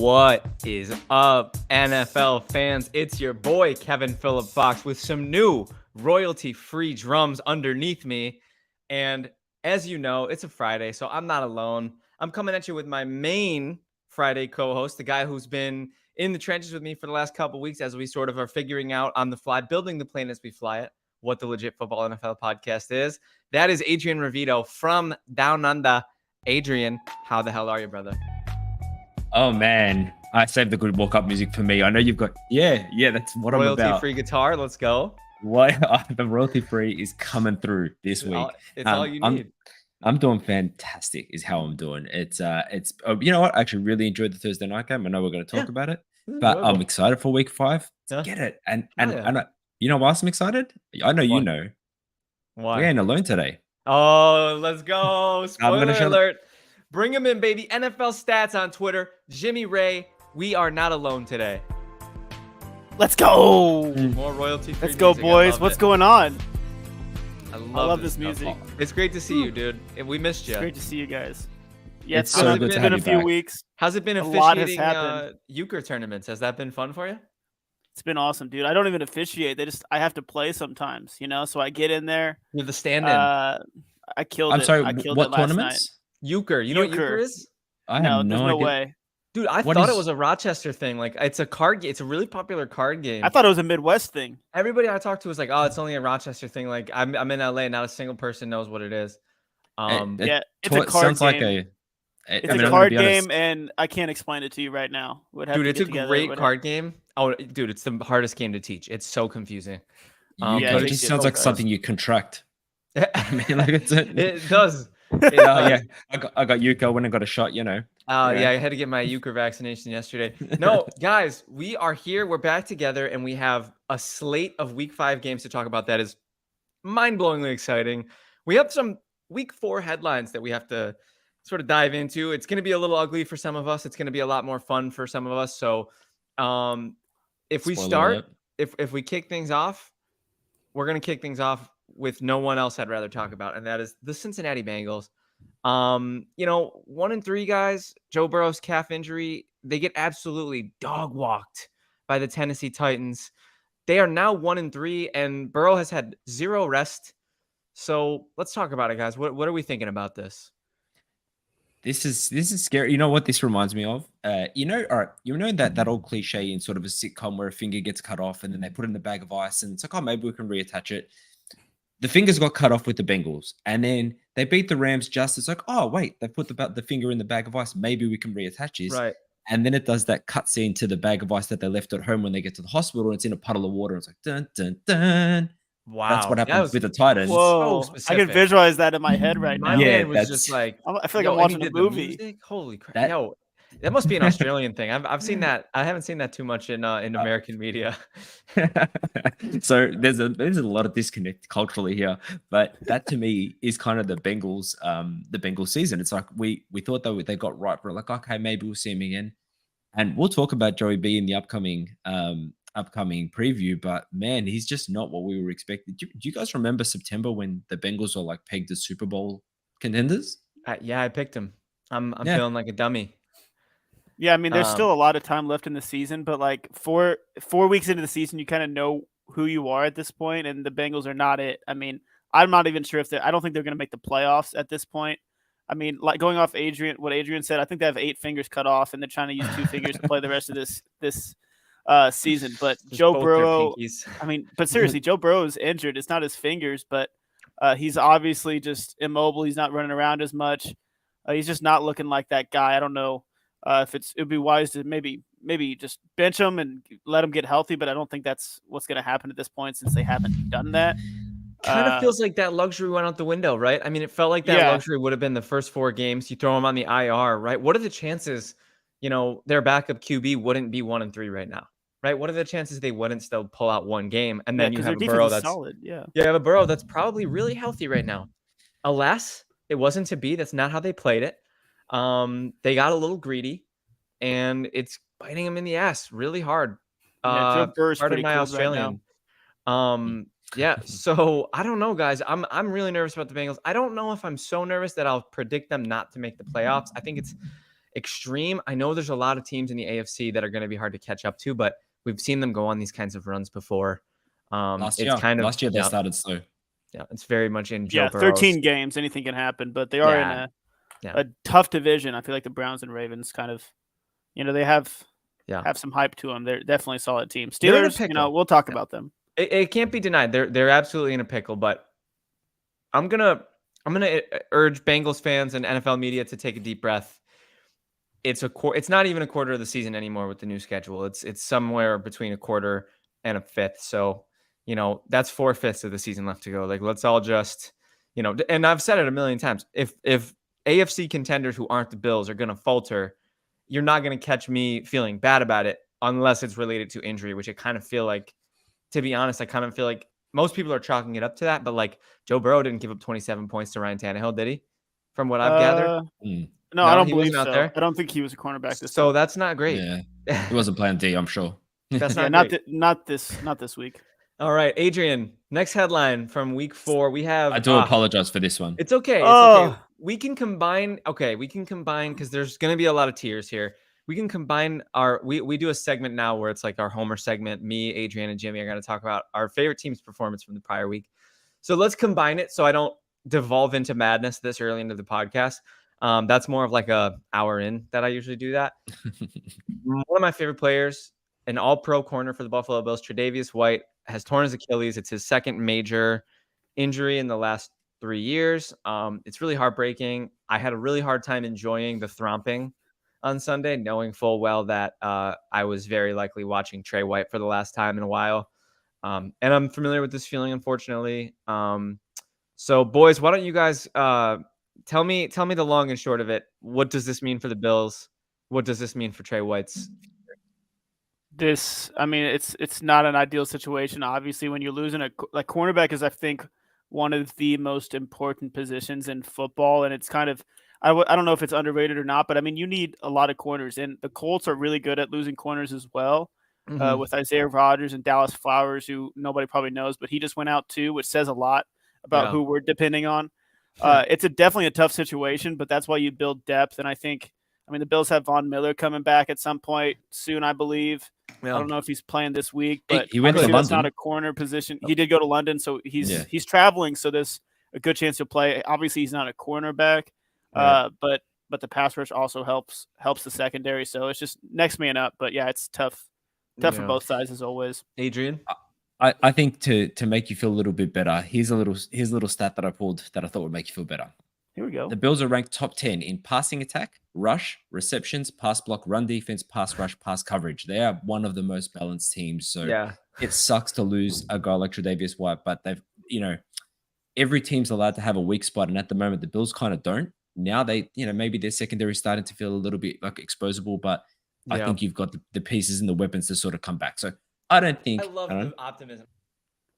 What is up, NFL fans? It's your boy, Kevin Phillip Fox, with some new royalty-free drums underneath me. And as you know, it's a Friday, so I'm not alone. I'm coming at you with my main Friday co-host, the guy who's been in the trenches with me for the last couple weeks as we sort of are figuring out on the fly, building the plane as we fly it, what the Legit Football NFL podcast is. That is Adrian Revito from Down Under. Adrian, how the hell are you, brother? Oh man, I saved the good walk-up music for me. I know you've got that's what I'm about. Royalty-free guitar, let's go. What the royalty-free is coming through this week. It's all you need. I'm doing fantastic. Is how I'm doing. It's you know what? I actually really enjoyed the Thursday night game. I know we're going to talk about it, but I'm excited for week 5. Get it, and you know why I'm excited? I know you know. Why? We ain't alone today. Oh, let's go! Spoiler alert. Bring him in, baby. NFL Stats on Twitter. Jimmy Ray, we are not alone today. Let's go. More royalty. Let's go, boys. What's going on? I love this music. It's great to see you, dude. We missed you. It's great to see you guys. Yeah, it's so good to have been you a few back. weeks. How's it been officiating euchre tournaments? Has that been fun for you? It's been awesome, dude. I don't even officiate. I have to play sometimes, you know. So I get in there. You're the stand-in. I killed it. I'm sorry. I killed what it last tournaments? Night. Euchre. You know what euchre is? I have there's no idea. way. Dude, I thought it was a Rochester thing. Like, it's a card game. It's a really popular card game. I thought it was a Midwest thing. Everybody I talked to was like, "Oh, it's only a Rochester thing." Like, I'm in LA, not a single person knows what it is. Yeah, it's a card game. It's a card game, and I can't explain it to you right now. Dude, it's a great card game. Oh, dude, it's the hardest game to teach. It's so confusing. It just sounds like something you contract. I mean, like it does. Yeah, I got euchre when I got a shot, you know. Yeah, I had to get my euchre vaccination yesterday. No, guys, we are here. We're back together, and we have a slate of Week 5 games to talk about. That is mind-blowingly exciting. We have some Week 4 headlines that we have to sort of dive into. It's going to be a little ugly for some of us. It's going to be a lot more fun for some of us. So, if we if we kick things off, we're going to kick things off with no one else I'd rather talk about, and that is the Cincinnati Bengals. 1-3 guys. Joe Burrow's calf injury. They get absolutely dog walked by the Tennessee Titans. They are now 1-3, and Burrow has had 0 rest. So let's talk about it, guys. What are we thinking about this? This is scary. You know what this reminds me of? You know that old cliche in sort of a sitcom where a finger gets cut off and then they put it in a bag of ice and it's like, oh, maybe we can reattach it. The fingers got cut off with the Bengals, and then they beat the Rams just as like, oh, wait, they put the finger in the bag of ice. Maybe we can reattach this. Right. And then it does that cutscene to the bag of ice that they left at home when they get to the hospital, and it's in a puddle of water. And it's like, dun, dun, dun. Wow. That's what happens with the Titans. Whoa. So I can visualize that in my head right now. My man was just like, I feel like I'm watching a movie. Holy crap. That must be an Australian thing. I've seen that. I haven't seen that too much in American media. So there's a lot of disconnect culturally here, but that to me is kind of the Bengals season. It's like we thought they got right, but like, okay, maybe we'll see him again, and we'll talk about Joey B in the upcoming preview. But man, he's just not what we were expecting. Do you guys remember September when the Bengals were like pegged as Super Bowl contenders? Yeah, I picked him. I'm feeling like a dummy. Yeah, I mean, there's still a lot of time left in the season, but like 4 weeks into the season, you kind of know who you are at this point, and the Bengals are not it. I mean, I'm not even sure I don't think they're going to make the playoffs at this point. I mean, like going off what Adrian said, I think they have 8 fingers cut off, and they're trying to use 2 fingers to play the rest of this season. But Just Joe both Burrow, their pinkies. I mean, but seriously, Joe Burrow is injured. It's not his fingers, but he's obviously just immobile. He's not running around as much. He's just not looking like that guy. I don't know. If it'd be wise to maybe just bench him and let him get healthy, but I don't think that's what's going to happen at this point since they haven't done that. Kind of feels like that luxury went out the window, right? I mean, it felt like that luxury would have been the first 4 games. You throw him on the IR, right? What are the chances, their backup QB wouldn't be 1-3 right now, right? What are the chances they wouldn't still pull out 1 game? And then you have a Burrow that's solid. Yeah. You have a Burrow that's probably really healthy right now. Alas, it wasn't to be. That's not how they played it. They got a little greedy, and it's biting them in the ass really hard. Joe Burrow's Pardon pretty my cool Australian. right now. Yeah. So I don't know, guys. I'm really nervous about the Bengals. I don't know if I'm so nervous that I'll predict them not to make the playoffs. I think extreme. I know there's a lot of teams in the AFC that are going to be hard to catch up to, but we've seen them go on these kinds of runs before. Last It's kind of year they started slow. Yeah, it's very much in Joe Burrow's. 13 games, anything can happen, but they are in a tough division. I feel like the Browns and Ravens kind of, they have some hype to them. They're definitely a solid team. Steelers, we'll talk about them. It can't be denied. They're absolutely in a pickle, but I'm gonna urge Bengals fans and NFL media to take a deep breath. It's not even a quarter of the season anymore with the new schedule. It's somewhere between a quarter and a fifth. So, that's 4/5 of the season left to go. Like, let's all just, and I've said it a million times. If AFC contenders who aren't the Bills are going to falter, you're not going to catch me feeling bad about it unless it's related to injury, which I kind of feel like, to be honest, most people are chalking it up to that. But like, Joe Burrow didn't give up 27 points to Ryan Tannehill, did he? From what I've gathered. No, I don't believe so. There. I don't think he was a cornerback this time. So that's not great. Yeah, he wasn't playing D, I'm sure. That's not this week. All right, Adrian. Next headline from week 4. We have. I do apologize for this one. It's okay. It's okay. We can combine. Okay, we can combine because there's going to be a lot of tiers here. We can combine we do a segment now where it's like our Homer segment. Me, Adrian, and Jimmy are going to talk about our favorite team's performance from the prior week. So let's combine it so I don't devolve into madness this early into the podcast. That's more of like a hour in that I usually do that. One of my favorite players, an all-pro corner for the Buffalo Bills, Tre'Davious White, has torn his Achilles. It's his second major injury in the last 3 years. It's really heartbreaking. I had a really hard time enjoying the thromping on Sunday, knowing full well that I was very likely watching Trey White for the last time in a while. And I'm familiar with this feeling, unfortunately. So, boys, why don't you guys tell me the long and short of it. What does this mean for the Bills? What does this mean for Trey White's? It's not an ideal situation. Obviously, when you're losing cornerback is, I think, one of the most important positions in football, and it's kind of, I don't know if it's underrated or not, but I mean, you need a lot of corners, and the Colts are really good at losing corners as well. With Isaiah Rodgers and Dallas Flowers, who nobody probably knows, but he just went out too, which says a lot about who we're depending on. It's definitely a tough situation, but that's why you build depth. And I think, the Bills have Von Miller coming back at some point soon, I believe. Yeah. I don't know if he's playing this week, but he went to London. That's not a corner position. He did go to London, so he's traveling, so there's a good chance he'll play. Obviously, he's not a cornerback, right. But the pass rush also helps the secondary. So it's just next man up. But yeah, it's tough for both sides as always. Adrian? I think to make you feel a little bit better, here's a little stat that I pulled that I thought would make you feel better. Here we go. The Bills are ranked top 10 in passing attack, rush, receptions, pass block, run defense, pass rush, pass coverage. They are one of the most balanced teams. So it sucks to lose a guy like Tre'Davious White, but they've, every team's allowed to have a weak spot. And at the moment, the Bills kind of don't. Now they, maybe their secondary is starting to feel a little bit like exposable, but I think you've got the pieces and the weapons to sort of come back. So I don't think. I love the optimism.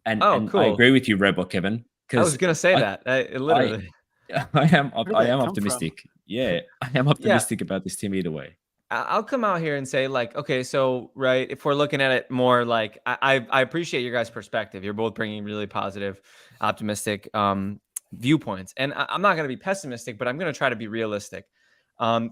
And cool. I agree with you, Robot Kevin. I was going to say that. Literally. I am optimistic. Yeah, I am optimistic about this team either way. I'll come out here and say, like, okay, so, right, if we're looking at it more like, I appreciate your guys' perspective. You're both bringing really positive, optimistic viewpoints. And I'm not going to be pessimistic, but I'm going to try to be realistic.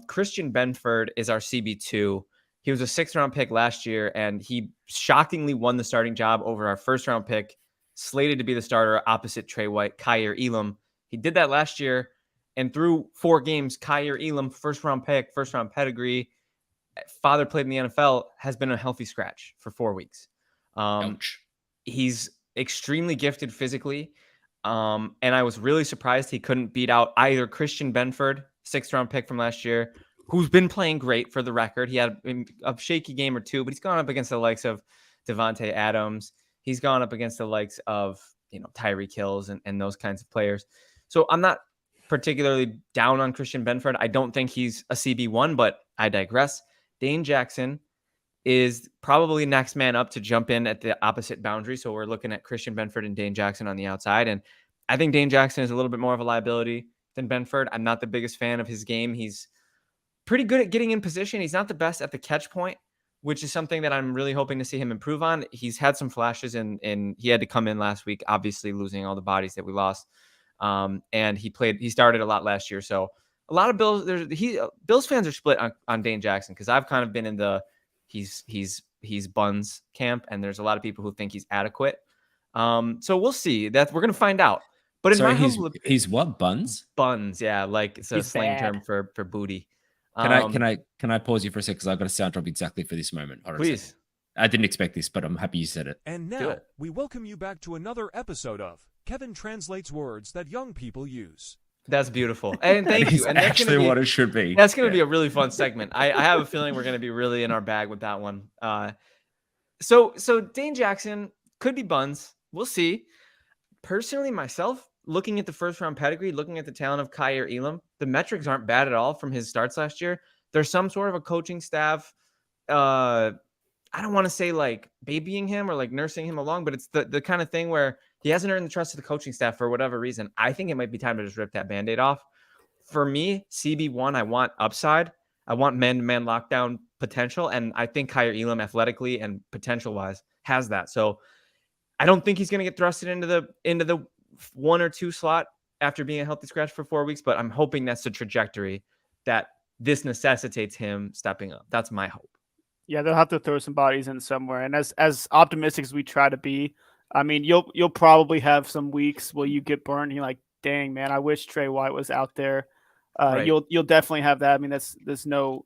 Christian Benford is our CB2. He was a 6th-round pick last year, and he shockingly won the starting job over our 1st-round pick, slated to be the starter opposite Trey White, Kaiir Elam. He did that last year, and through 4 games, Kaiir Elam, 1st-round pick, 1st-round pedigree, father played in the NFL, has been a healthy scratch for 4 weeks. He's extremely gifted physically, and I was really surprised he couldn't beat out either Christian Benford, 6th-round pick from last year, who's been playing great for the record. He had a shaky game or two, but he's gone up against the likes of Devontae Adams. He's gone up against the likes of, Tyreek Hills and those kinds of players. So I'm not particularly down on Christian Benford. I don't think he's a CB1, but I digress. Dane Jackson is probably next man up to jump in at the opposite boundary. So we're looking at Christian Benford and Dane Jackson on the outside. And I think Dane Jackson is a little bit more of a liability than Benford. I'm not the biggest fan of his game. He's pretty good at getting in position. He's not the best at the catch point, which is something that I'm really hoping to see him improve on. He's had some flashes and he had to come in last week, obviously losing all the bodies that we lost. And he started a lot last year. So a lot of Bills fans are split on Dane Jackson, because I've kind of been in the he's buns camp, and there's a lot of people who think he's adequate. So we'll see. That we're gonna find out. But in Sorry, my humble he's what, buns? buns, yeah, like it's a He's slang bad. term for booty. Can I pause you for a sec, because I've got a sound drop exactly for this moment. Hold on a Please. second. I didn't expect this, but I'm happy you said it. And Do now, it. we welcome you back to another episode of Kevin Translates Words That Young People Use. That's beautiful. And thank It's you. And that's actually gonna be what it should be. That's going to be a really fun segment. I have a feeling we're going to be really in our bag with that one. So Dane Jackson could be buns. We'll see. Personally, myself, looking at the first round pedigree, looking at the talent of Kaiir Elam, the metrics aren't bad at all from his starts last year. There's some sort of a coaching staff. I don't want to say like babying him or like nursing him along, but it's the kind of thing where he hasn't earned the trust of the coaching staff for whatever reason. I think it might be time to just rip that Band-Aid off. For me, CB1, I want upside. I want man-to-man lockdown potential. And I think Kaiir Elam athletically and potential-wise has that. So I don't think he's going to get thrusted into the 1 or 2 slot after being a healthy scratch for 4 weeks, but I'm hoping that's the trajectory that this necessitates him stepping up. That's my hope. Yeah, they'll have to throw some bodies in somewhere. And as optimistic as we try to be, I mean, you'll probably have some weeks where you get burned and you're like, dang, man, I wish Trey White was out there. Right. You'll definitely have that. I mean, there's no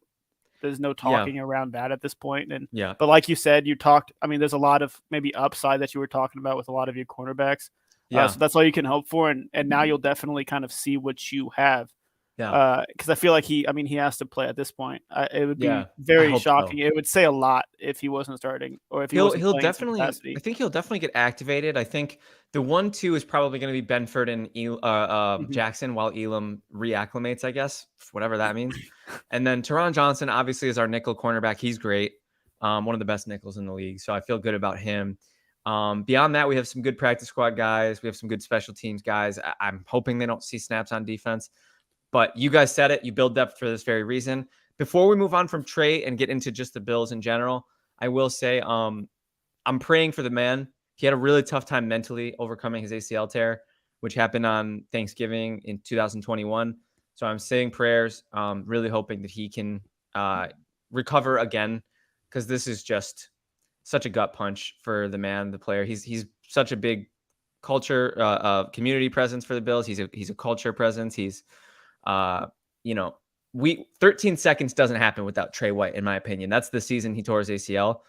talking around that at this point. And Yeah. but like you said, there's a lot of maybe upside that you were talking about with a lot of your cornerbacks. Yeah. So that's all you can hope for. And now you'll definitely kind of see what you have. Yeah. Because I feel like he has to play at this point. It would be I very hope shocking. so. It would say a lot if he wasn't starting, or if he wasn't He'll playing in some definitely. capacity. I think he'll definitely get activated. I think the 1-2 is probably going to be Benford and Jackson while Elam reacclimates, I guess, whatever that means. And then Teron Johnson obviously is our nickel cornerback. He's great, one of the best nickels in the league. So I feel good about him. Beyond that, we have some good practice squad guys. We have some good special teams guys. I'm hoping they don't see snaps on defense. But you guys said it. You build depth for this very reason. Before we move on from Trey and get into just the Bills in general, I will say I'm praying for the man. He had a really tough time mentally overcoming his ACL tear, which happened on Thanksgiving in 2021. So I'm saying prayers, really hoping that he can recover again, because this is just such a gut punch for the man, the player. He's such a big culture, community presence for the Bills. He's a culture presence. He's 13 seconds doesn't happen without Trey White, in my opinion. That's the season he tore his ACL.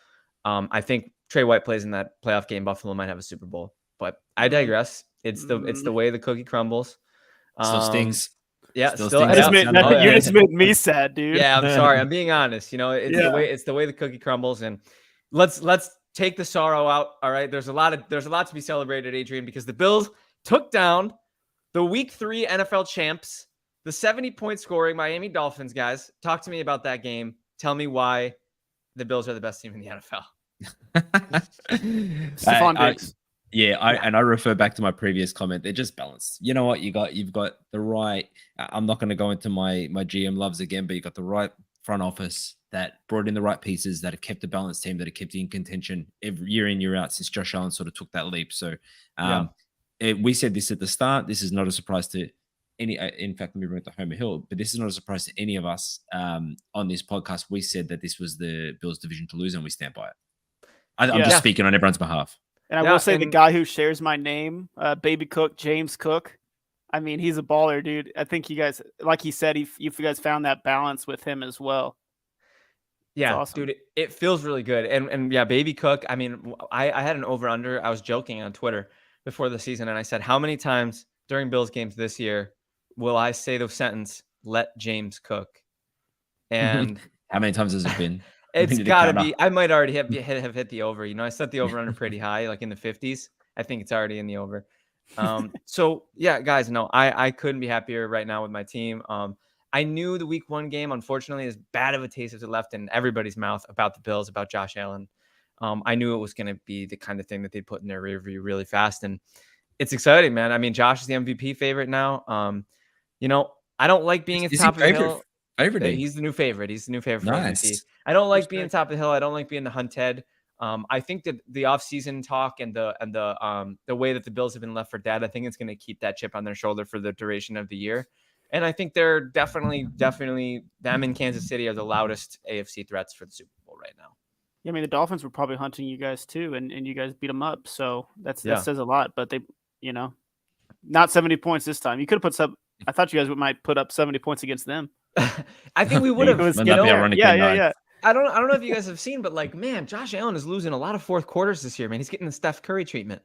I think Trey White plays in that playoff game. Buffalo might have a Super Bowl, but I digress. It's the way the cookie crumbles. Still stings. Yeah, Still still. stings. You just made me sad, dude. Yeah, I'm sorry. I'm being honest. It's the way the cookie crumbles, and let's take the sorrow out. All right. There's a lot to be celebrated, Adrian, because the Bills took down the Week 3 NFL champs, the 70-point scoring Miami Dolphins, guys. Talk to me about that game. Tell me why the Bills are the best team in the NFL. Stephon Diggs. I refer back to my previous comment. They're just balanced. You know what? You've got the right. I'm not going to go into my GM loves again, but you got the right front office that brought in the right pieces, that have kept a balanced team, that have kept you in contention every year in, year out since Josh Allen sort of took that leap. So we said this at the start. This is not a surprise to any. In fact, let me bring it to Homer Hill, but this is not a surprise to any of us on this podcast. We said that this was the Bills' division to lose, and we stand by it. I'm just speaking on everyone's behalf. And I will say the guy who shares my name, Baby Cook, James Cook, I mean, he's a baller, dude. I think you guys, like he said, you guys found that balance with him as well. Yeah, awesome. Dude, it feels really good. And yeah, Baby Cook, I mean, I had an over-under. I was joking on Twitter before the season, and I said, how many times during Bills games this year will I say the sentence, let James cook? And how many times has it been? It's got to be. I might already have hit the over. I set the over-under pretty high, like in the 50s. I think it's already in the over. So, yeah, guys, no, I couldn't be happier right now with my team. I knew the Week 1 game, unfortunately, as bad of a taste as it left in everybody's mouth about the Bills, about Josh Allen. I knew it was going to be the kind of thing that they put in their rear view really fast. And it's exciting, man. I mean, Josh is the MVP favorite now. I don't like being at the top of the hill. He's the new favorite. He's the new favorite for MVP. I don't like being top of the hill. I don't like being the hunted. I think that the offseason talk and the way that the Bills have been left for dead, I think it's going to keep that chip on their shoulder for the duration of the year. And I think they're definitely them in Kansas City are the loudest AFC threats for the Super Bowl right now. Yeah, I mean, the Dolphins were probably hunting you guys too, and you guys beat them up. So that Yeah. says a lot. But they, not 70 points this time. You could have put some. I thought you guys might put up 70 points against them. I think we would have. Yeah. I don't know if you guys have seen, but like, man, Josh Allen is losing a lot of fourth quarters this year, man. He's getting the Steph Curry treatment.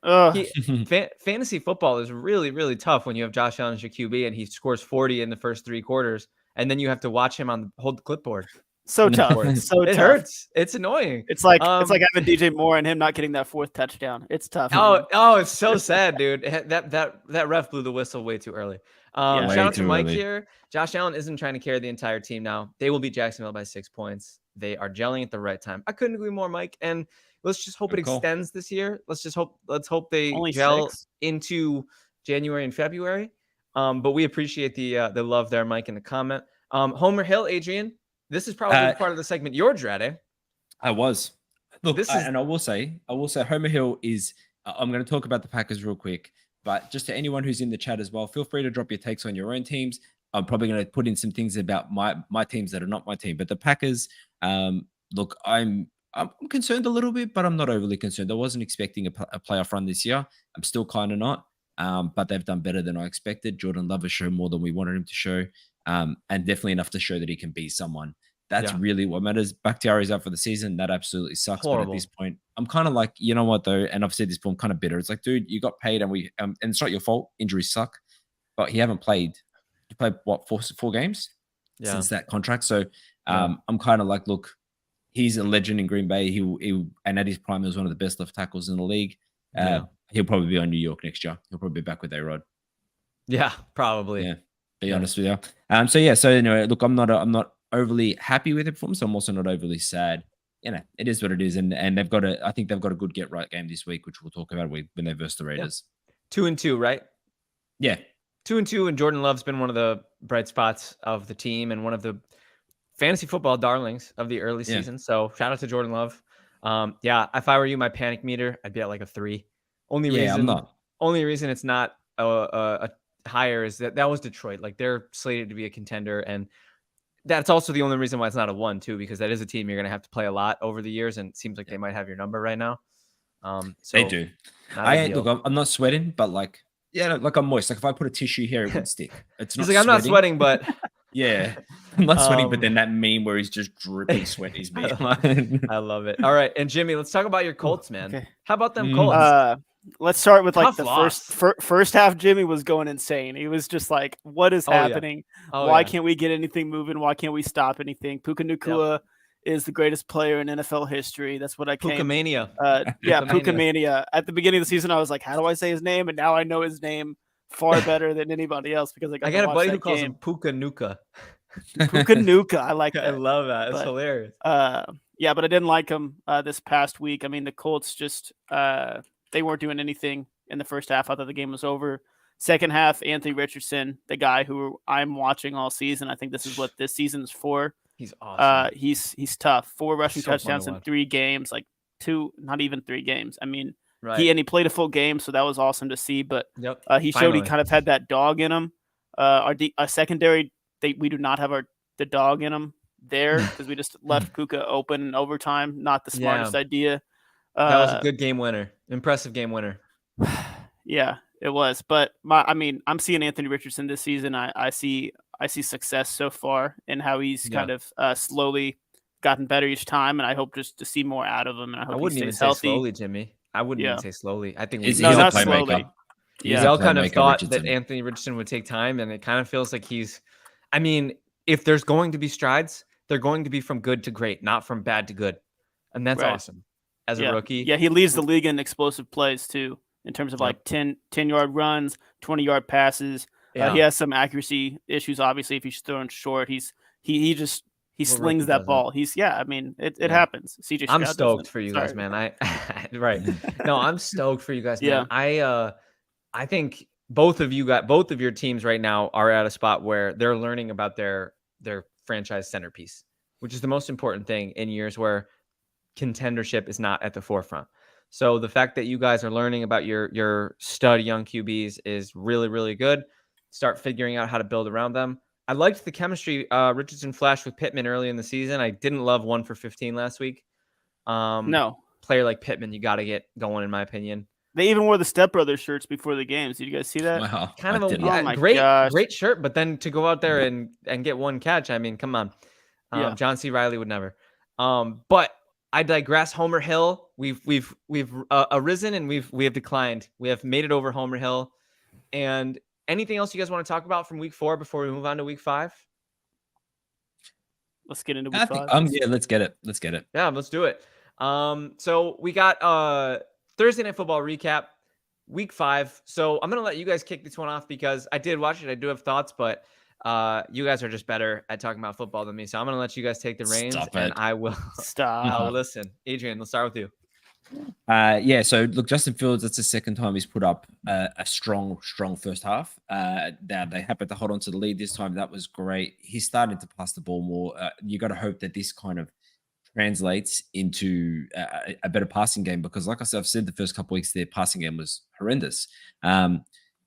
Fantasy football is really, really tough when you have Josh Allen as your QB and he scores 40 in the first 3 quarters, and then you have to watch him hold the clipboard. So tough. It hurts. It's annoying. It's like having DJ Moore and him not getting that 4th touchdown. It's tough. Oh, it's so sad, dude. That ref blew the whistle way too early. Shout out to Mike here. Josh Allen isn't trying to carry the entire team now. They will beat Jacksonville by 6 points. They are gelling at the right time. I couldn't agree more, Mike. And let's just hope it extends this year. Let's hope they Only gel 6? into January and February. But we appreciate the love there, Mike, in the comment. Homer Hill, Adrian. This is probably the part of the segment you're dreading. I was. Look, and I will say, Homer Hill is. I'm going to talk about the Packers real quick, but just to anyone who's in the chat as well, feel free to drop your takes on your own teams. I'm probably going to put in some things about my teams that are not my team, but the Packers. Look, I'm concerned a little bit, but I'm not overly concerned. I wasn't expecting a playoff run this year. I'm still kind of not, but they've done better than I expected. Jordan Love has shown more than we wanted him to show, and definitely enough to show that he can be someone. That's really what matters. Bakhtiari's out for the season. That absolutely sucks. Horrible. But at this point, I'm kind of like, you know what though, and I've said this before, I'm kind of bitter. It's like, dude, you got paid, and and it's not your fault. Injuries suck, but he haven't played. You played what, four games since that contract. So I'm kind of like, look, he's a legend in Green Bay. He and at his prime, he was one of the best left tackles in the league. He'll probably be on New York next year. He'll probably be back with A-Rod. Yeah, probably. Yeah, be honest with you. So anyway, look, I'm not overly happy with it from, so I'm also not overly sad. It is what it is, and I think they've got a good get right game this week, which we'll talk about when they verse the Raiders. 2-2, right? Yeah, 2-2, and Jordan Love's been one of the bright spots of the team and one of the fantasy football darlings of the early season. So shout out to Jordan Love. If I were you, my panic meter, I'd be at like a 3. Only reason it's not a higher is that was Detroit. Like, they're slated to be a contender, and that's also the only reason why it's not a 1 too, because that is a team you're going to have to play a lot over the years, and it seems like they might have your number right now. So they do. Look, I'm not sweating, but like I'm moist. Like if I put a tissue here, it would stick. It's not. He's like, I'm not sweating, but yeah, I'm not sweating. But then that meme where he's just dripping sweat is me. I love it. All right, and Jimmy, let's talk about your Colts, man. Okay. How about them Colts? Let's start with like Tough the loss. first half. Jimmy was going insane. He was just like, "What is happening? Why can't we get anything moving? Why can't we stop anything?" Puka Nacua is the greatest player in NFL history. That's what I came. Puka Mania. Puka Mania. At the beginning of the season, I was like, "How do I say his name?" And now I know his name far better than anybody else because I got a buddy who calls him Puka Nuka. Puka Nuka. I like that. I love that. It's hilarious. But I didn't like him this past week. I mean, the Colts just they weren't doing anything in the first half. I thought the game was over. Second half, Anthony Richardson, the guy who I'm watching all season. I think this is what this season's for. He's awesome. He's tough. 4 rushing touchdowns in 3 games, like 2, not even 3 games. I mean, he played a full game, so that was awesome to see. But he showed he kind of had that dog in him. Our secondary, we do not have the dog in him there because we just left Puka open in overtime. Not the smartest idea. That was a good game winner. Impressive game winner. Yeah, it was. But I'm seeing Anthony Richardson this season. I see success so far in how he's kind of slowly gotten better each time, and I hope just to see more out of him. And I hope wouldn't he even stays say healthy. Slowly, Jimmy. I wouldn't even say slowly. I think he's not a playmaker. Slowly. Yeah, all kind of thought that Anthony Richardson would take time, and it kind of feels like if there's going to be strides, they're going to be from good to great, not from bad to good. And that's awesome as a rookie. Yeah, he leads the league in explosive plays too, in terms of like 10-yard runs, 20-yard passes. He has some accuracy issues, obviously, if he's throwing short. He slings that ball. It happens. CJ I'm stoked for you guys, man. No, I'm stoked for you guys, man. I think both of your teams right now are at a spot where they're learning about their franchise centerpiece, which is the most important thing in years where contendership is not at the forefront. So the fact that you guys are learning about your stud young QBs is really, really good. start figuring out how to build around them. I liked the chemistry Richardson flashed with Pittman early in the season. I didn't love 1 for 15 last week. No. Player like Pittman, you got to get going, in my opinion. They even wore the Step Brothers shirts before the games. Did you guys see that? Wow. Kind of I a didn't. Oh my great, gosh. great shirt, but then to go out there and get one catch, I mean, come on. Yeah. John C. Riley would never. But I digress. Homer Hill, we've arisen and we have declined. We have made it over Homer Hill. And anything else you guys want to talk about from week 4 before we move on to week 5? Let's get into I week think, 5. yeah, let's get it. Let's get it. Yeah, let's do it. So we got Thursday Night Football recap, week 5. So I'm gonna let you guys kick this one off because I did watch it. I do have thoughts, but you guys are just better at talking about football than me. So I'm gonna let you guys take the reins, and I will Stop. listen. Adrian, let's start with you. Yeah, so look, Justin Fields, that's the second time he's put up a strong first half. That they happened to hold on to the lead this time. That was great. He's starting to pass the ball more. You got to hope that this kind of translates into a better passing game because, like I've said, the first couple weeks, their passing game was horrendous.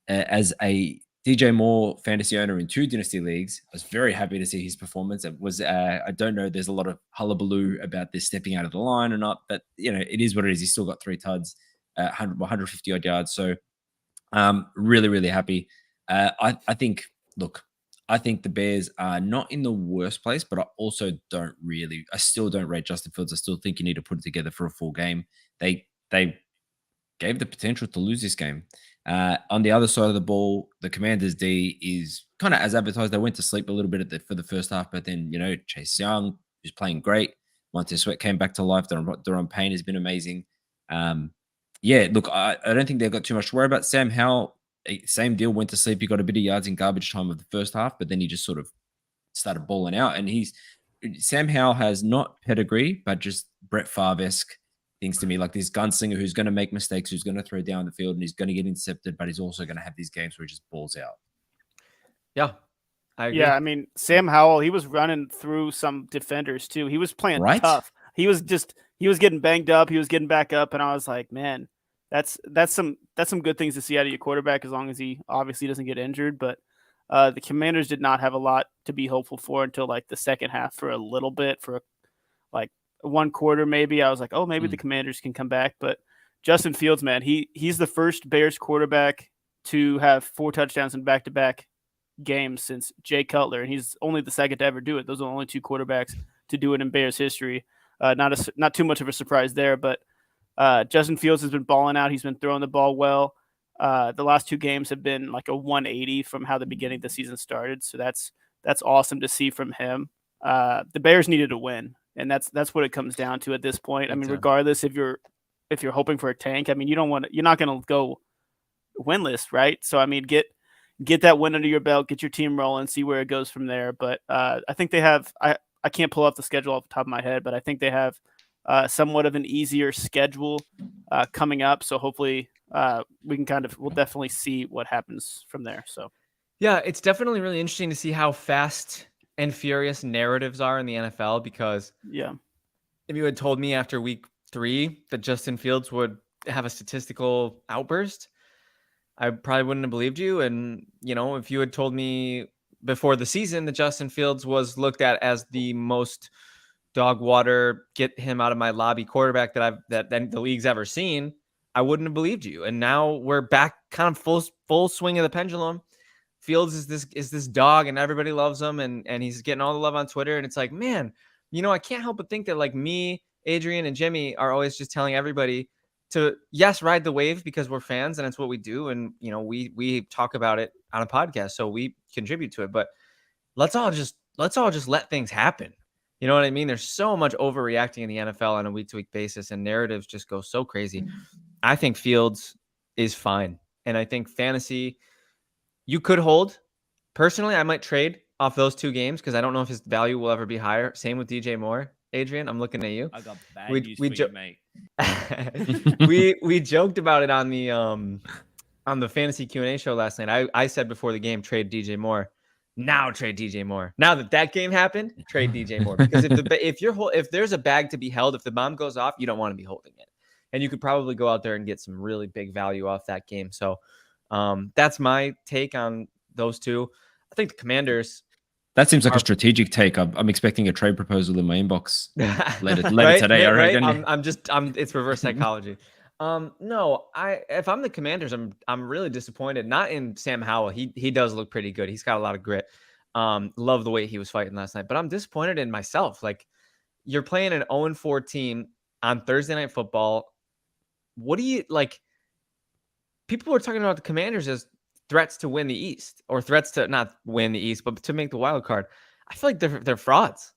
As a DJ Moore fantasy owner in 2 dynasty leagues, I was very happy to see his performance. It was, I don't know, there's a lot of hullabaloo about this stepping out of the line or not, but it is what it is. He's still got 3 tuds, 150 odd yards. So really, really happy. I think the Bears are not in the worst place, but I still don't rate Justin Fields. I still think you need to put it together for a full game. They gave the potential to lose this game. On the other side of the ball, the Commanders D is kind of as advertised. They went to sleep a little bit for the first half, but then, Chase Young is playing great. Montez Sweat came back to life. Daron Payne has been amazing. Yeah, look, I don't think they've got too much to worry about. Sam Howell, same deal, went to sleep. He got a bit of yards in garbage time of the first half, but then he just sort of started balling out. And Sam Howell has not pedigree, but just Brett Favre-esque things to me, like this gunslinger who's going to make mistakes, who's going to throw down the field, and he's going to get intercepted, but he's also going to have these games where he just balls out. Yeah, I agree. Yeah, I mean, Sam Howell, he was running through some defenders too. He was playing tough. He was getting banged up. He was getting back up, and I was like, man, that's some good things to see out of your quarterback as long as he obviously doesn't get injured. But the Commanders did not have a lot to be hopeful for until like the second half for a little bit, for like 1 quarter maybe. I was like, oh, maybe the Commanders can come back. But Justin Fields, man, he's the first Bears quarterback to have 4 touchdowns in back-to-back games since Jay Cutler, and he's only the second to ever do it. Those are the only 2 quarterbacks to do it in Bears history. Not too much of a surprise there, but Justin Fields has been balling out. He's been throwing the ball well. The last 2 games have been like a 180 from how the beginning of the season started, so that's awesome to see from him. The Bears needed a win, and that's what it comes down to at this point. I mean, regardless if you're hoping for a tank, I mean, you're not going to go winless, right? So I mean, get that win under your belt, get your team rolling, see where it goes from there. But I think they have. I can't pull up the schedule off the top of my head, but I think they have somewhat of an easier schedule coming up. So hopefully we'll definitely see what happens from there. So yeah, it's definitely really interesting to see how fast and furious narratives are in the NFL, because if you had told me after week 3 that Justin Fields would have a statistical outburst, I probably wouldn't have believed you. And, if you had told me before the season that Justin Fields was looked at as the most dog water, get him out of my lobby quarterback that the league's ever seen, I wouldn't have believed you. And now we're back kind of full swing of the pendulum. Fields is this dog, and everybody loves him, and he's getting all the love on Twitter. And it's like, man, I can't help but think that like me, Adrian, and Jimmy are always just telling everybody to, yes, ride the wave because we're fans and it's what we do. And, we talk about it on a podcast, so we contribute to it, but let's all just let things happen. You know what I mean? There's so much overreacting in the NFL on a week-to-week basis, and narratives just go so crazy. I think Fields is fine. And I think fantasy, you could hold. Personally, I might trade off those 2 games because I don't know if his value will ever be higher. Same with DJ Moore. Adrian, I'm looking at you. I got bad news for you, mate. we joked about it on the fantasy Q&A show last night. I said before the game, trade DJ Moore. Now trade DJ Moore. Now that game happened, trade DJ Moore, because if there's a bag to be held, if the bomb goes off, you don't want to be holding it, and you could probably go out there and get some really big value off that game. So that's my take on those two. I think the Commanders. That seems like a strategic take. I'm expecting a trade proposal in my inbox later Right, today. I right. reckon. It's reverse psychology. No, if I'm the Commanders, I'm really disappointed. Not in Sam Howell. He does look pretty good. He's got a lot of grit. Love the way he was fighting last night. But I'm disappointed in myself. Like, you're playing an 0-4 team on Thursday Night Football. What do you like? People were talking about the Commanders as threats to win the East, or threats to not win the East, but to make the wild card. I feel like they're frauds.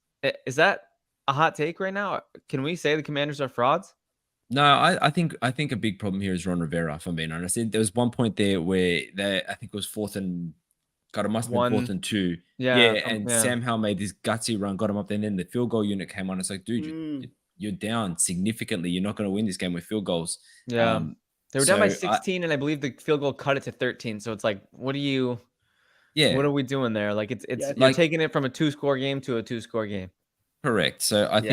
Is that a hot take right now? Can we say the Commanders are frauds? No, I think a big problem here is Ron Rivera, if I'm being honest. There was one point there where I think it was it must have been 4th and 2. And Sam Howell made this gutsy run, got him up there, and then the field goal unit came on. It's like, dude, you're down significantly. You're not going to win this game with field goals. Yeah. They were down by 16, and I believe the field goal cut it to 13. So it's like, what are we doing there? Like, you're taking it from a 2-score game to a 2-score game. Correct. So I think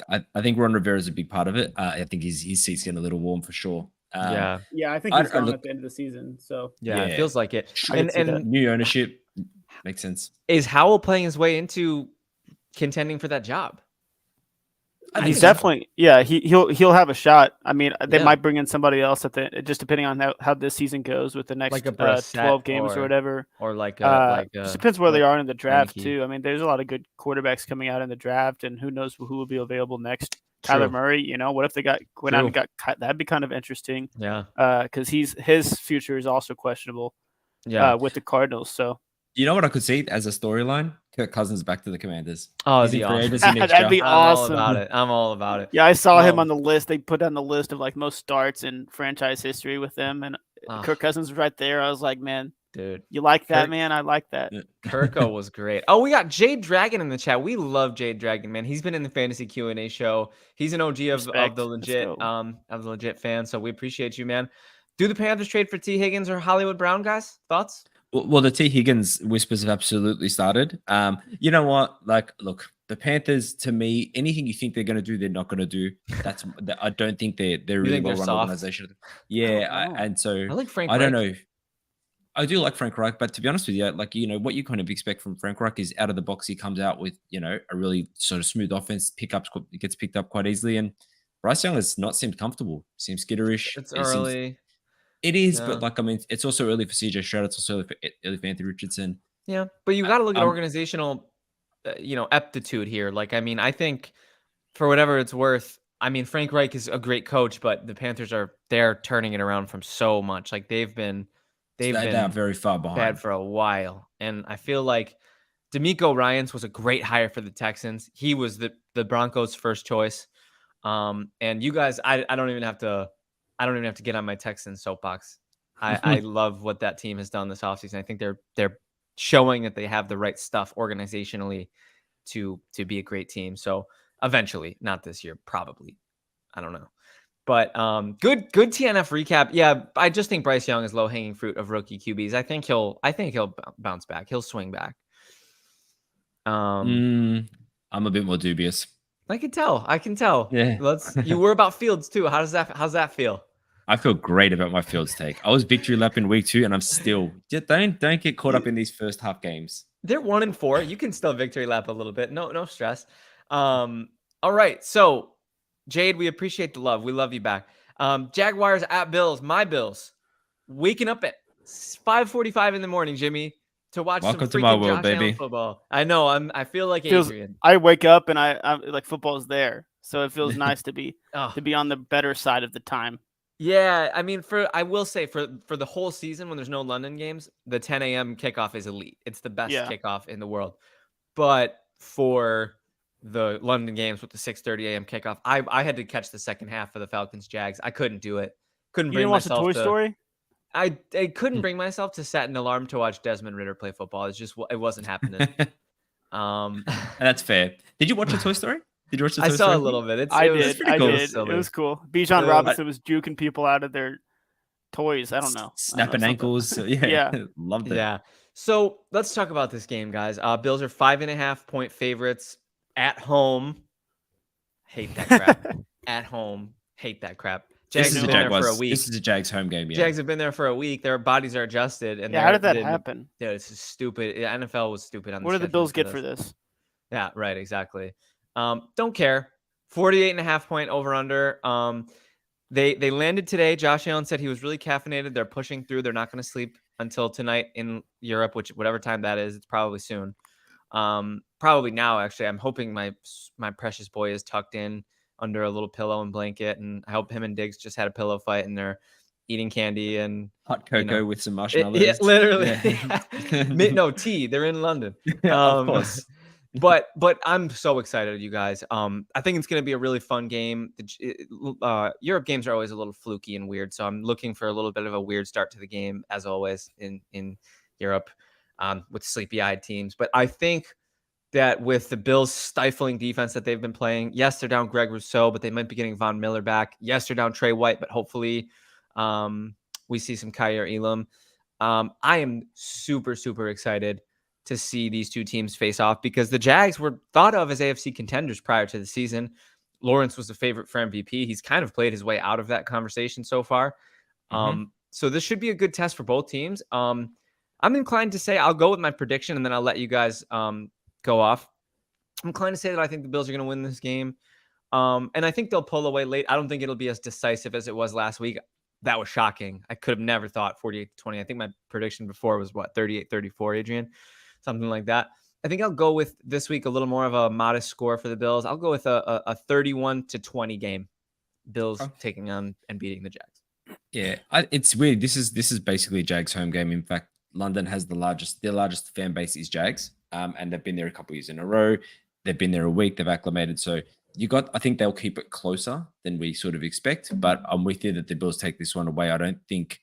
I think Ron Rivera is a big part of it. I think his seat's getting a little warm for sure. I think he's gone at the end of the season. So it feels like it. And new ownership makes sense. Is Howell playing his way into contending for that job? He's definitely, he'll have a shot. I mean, they might bring in somebody else just depending on how this season goes with the next 12 games or whatever. Or just depends where they are in the draft too. I mean, there's a lot of good quarterbacks coming out in the draft, and who knows who will be available next. Kyler Murray, what if they went out and got cut? That'd be kind of interesting. Yeah. Because his future is also questionable. Yeah. With the Cardinals. So. You know what I could see as a storyline? Kirk Cousins back to the Commanders. Oh, that'd be awesome. That'd be awesome. I'm all about it. Yeah, I saw him on the list. They put down the list of like most starts in franchise history with them, and Kirk Cousins was right there. I was like, man, dude, you like that, man? I like that. Kirko was great. Oh, we got Jade Dragon in the chat. We love Jade Dragon, man. He's been in the fantasy Q&A show. He's an OG of the legit fan. So we appreciate you, man. Do the Panthers trade for T. Higgins or Hollywood Brown, guys? Thoughts? Well, the T. Higgins whispers have absolutely started. You know what? Like, look, the Panthers, to me, anything you think they're going to do, they're not going to do. I don't think they're really well-run organization. Yeah, and so I like Frank. I don't know. I do like Frank Reich, but to be honest with you, like, what you kind of expect from Frank Reich is out of the box. He comes out with, a really sort of smooth offense. It gets picked up quite easily, and Bryce Young has not seemed comfortable. Seems skitterish. It's early. It is, but it's also early for CJ Stroud. It's also early for Anthony Richardson. Yeah, but you got to look at organizational, aptitude here. Like, I mean, I think for whatever it's worth, I mean, Frank Reich is a great coach, but the Panthers they're turning it around from so much. Like they've been very far behind, bad for a while, and I feel like DeMeco Ryans was a great hire for the Texans. He was the Broncos' first choice, and you guys, I don't even have to get on my Texans soapbox. I love what that team has done this offseason. I think they're showing that they have the right stuff organizationally to be a great team. So eventually, not this year, probably. I don't know. But good TNF recap. Yeah, I just think Bryce Young is low-hanging fruit of rookie QBs. I think he'll bounce back. He'll swing back. I'm a bit more dubious. I can tell. Yeah. You were about Fields too. How's that feel? I feel great about my Fields take. I was victory lap in week 2, and I'm still don't get caught up in these first half games. They're 1-4. You can still victory lap a little bit. No stress. All right. So Jade, we appreciate the love. We love you back. Jaguars at Bills. My Bills. Waking up at 5:45 in the morning, Jimmy, to watch Welcome some to my freaking world, Josh baby. Allen football. I know. I feel like Adrian. I wake up and I'm like football's there, so it feels nice to be on the better side of the time. Yeah, I mean, I will say for the whole season when there's no London games, the 10 a.m. kickoff is elite. It's the best kickoff in the world. But for the London games with the 6:30 a.m. kickoff, I had to catch the second half for the Falcons Jags. I couldn't do it. Couldn't bring myself to. You didn't watch the Toy Story? I couldn't bring myself to set an alarm to watch Desmond Ridder play football. It wasn't happening. That's fair. Did you watch a Toy Story? Did you watch the Toy Story? I saw a little bit. I did. It was cool. Bijan Robinson was juking people out of their toys. I don't know. Snapping ankles. Yeah. Loved it. Yeah. So let's talk about this game, guys. Bills are 5.5-point favorites at home. Hate that crap. At home. Hate that crap. Jags This is have a been there for a Jaguars. week. This is a Jags home game. Yeah. Jags have been there for a week. Their bodies are adjusted. And Yeah, how did that happen? Yeah, it's just stupid. Yeah, NFL was stupid on What the did the scheduling Bills get for this? Yeah, right, exactly. Don't care. 48.5 point over under. They landed today. Josh Allen said he was really caffeinated. They're pushing through. They're not going to sleep until tonight in Europe, which whatever time that is, it's probably soon. Probably now, actually. I'm hoping my precious boy is tucked in under a little pillow and blanket, and I hope him and Diggs just had a pillow fight and they're eating candy and Hot cocoa with some marshmallows. Yeah, literally. Yeah. No tea. They're in London. Of course. but I'm so excited, you guys. I think it's going to be a really fun game. Europe games are always a little fluky and weird, so I'm looking for a little bit of a weird start to the game, as always in Europe, with sleepy-eyed teams. But I think that with the Bills' stifling defense that they've been playing, yes, they're down Greg Rousseau, but they might be getting Von Miller back. Yes, they're down Trey White, but hopefully we see some Kyer Elam. I am super, super excited to see these two teams face off because the Jags were thought of as AFC contenders prior to the season. Lawrence was the favorite for MVP. He's kind of played his way out of that conversation so far. So this should be a good test for both teams. I'm inclined to say I'll go with my prediction and then I'll let you guys go off. I'm inclined to say that I think the Bills are going to win this game. And I think they'll pull away late. I don't think it'll be as decisive as it was last week. That was shocking. I could have never thought 48-20. I think my prediction before was 38-34, Adrian, something like that. I think I'll go with this week a little more of a modest score for the Bills. I'll go with a 31-20 game. Bills taking on and beating the Jags. Yeah, it's weird. This is basically Jags home game. In fact, London has their largest fan base is Jags, and they've been there a couple of years in a row. They've been there a week. They've acclimated. So I think they'll keep it closer than we sort of expect. But I'm with you that the Bills take this one away. I don't think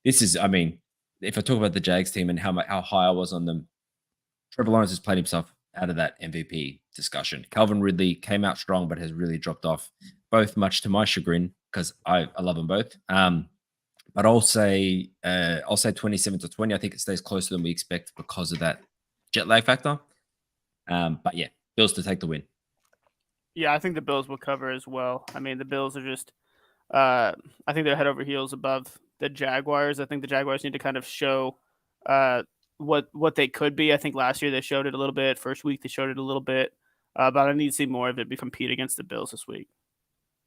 this is. I mean, if I talk about the Jags team and how high I was on them, Trevor Lawrence has played himself out of that MVP discussion. Calvin Ridley came out strong, but has really dropped off. Both much to my chagrin because I love them both. But I'll say 27-20. I think it stays closer than we expect because of that jet lag factor. But yeah, Bills to take the win. Yeah, I think the Bills will cover as well. I mean, the Bills are just, I think they're head over heels above the Jaguars. I think the Jaguars need to kind of show what they could be. I think last year they showed it a little bit. First week they showed it a little bit. But I need to see more of it compete against the Bills this week.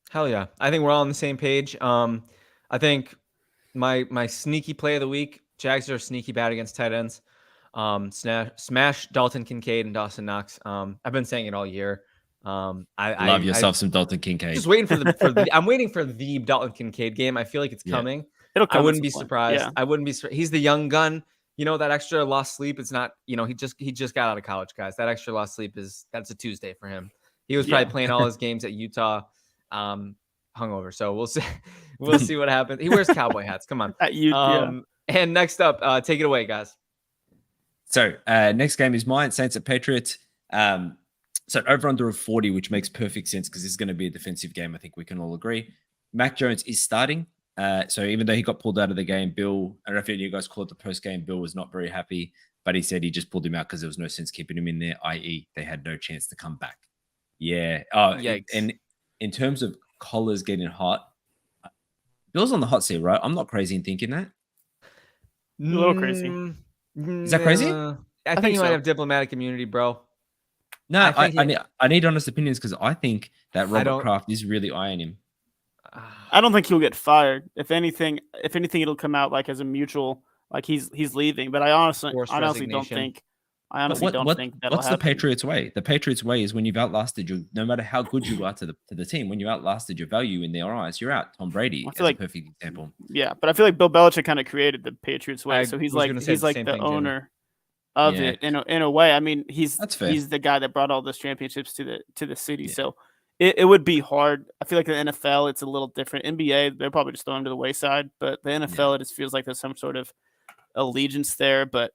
Hell yeah. I think we're all on the same page. I think my sneaky play of the week, Jags are sneaky bad against tight ends. Smash Dalton Kincaid and Dawson Knox. I've been saying it all year. I love yourself some Dalton Kincaid. Just waiting I'm waiting for the Dalton Kincaid game. I feel like it's coming. It'll come. I wouldn't be surprised. Yeah. I wouldn't be. He's the young gun. You know, that extra lost sleep. It's not. You know, he just got out of college, guys. That extra lost sleep that's a Tuesday for him. He was probably playing all his games at Utah, hungover. So we'll see. We'll see what happens. He wears cowboy hats. Come on. At Utah. And next up, take it away, guys. So next game is mine, Saints at Patriots. So over under of 40, which makes perfect sense because this is going to be a defensive game. I think we can all agree. Mac Jones is starting. So even though he got pulled out of the game, Bill, I don't know if any of you guys call it the post game, Bill was not very happy, but he said he just pulled him out because there was no sense keeping him in there, i.e. they had no chance to come back. Yeah. Oh, yikes. And in terms of collars getting hot, Bill's on the hot seat, right? I'm not crazy in thinking that. A little crazy. Is that crazy? I think you might have diplomatic immunity, bro. No, I need honest opinions because I think that Robert Kraft is really eyeing him. I don't think he'll get fired. If anything, it'll come out like as a mutual, like he's leaving. But I honestly don't think. What's the Patriots way? The Patriots way is when you've outlasted no matter how good you are to the team, when you outlasted your value in their eyes, you're out. Tom Brady is a perfect example. Yeah, but I feel like Bill Belichick kind of created the Patriots way, so he's like the owner of it in a way. I mean, he's the guy that brought all those championships to the city. Yeah. So it would be hard. I feel like the NFL, it's a little different. NBA, they're probably just throwing to the wayside, but the NFL, it just feels like there's some sort of allegiance there. But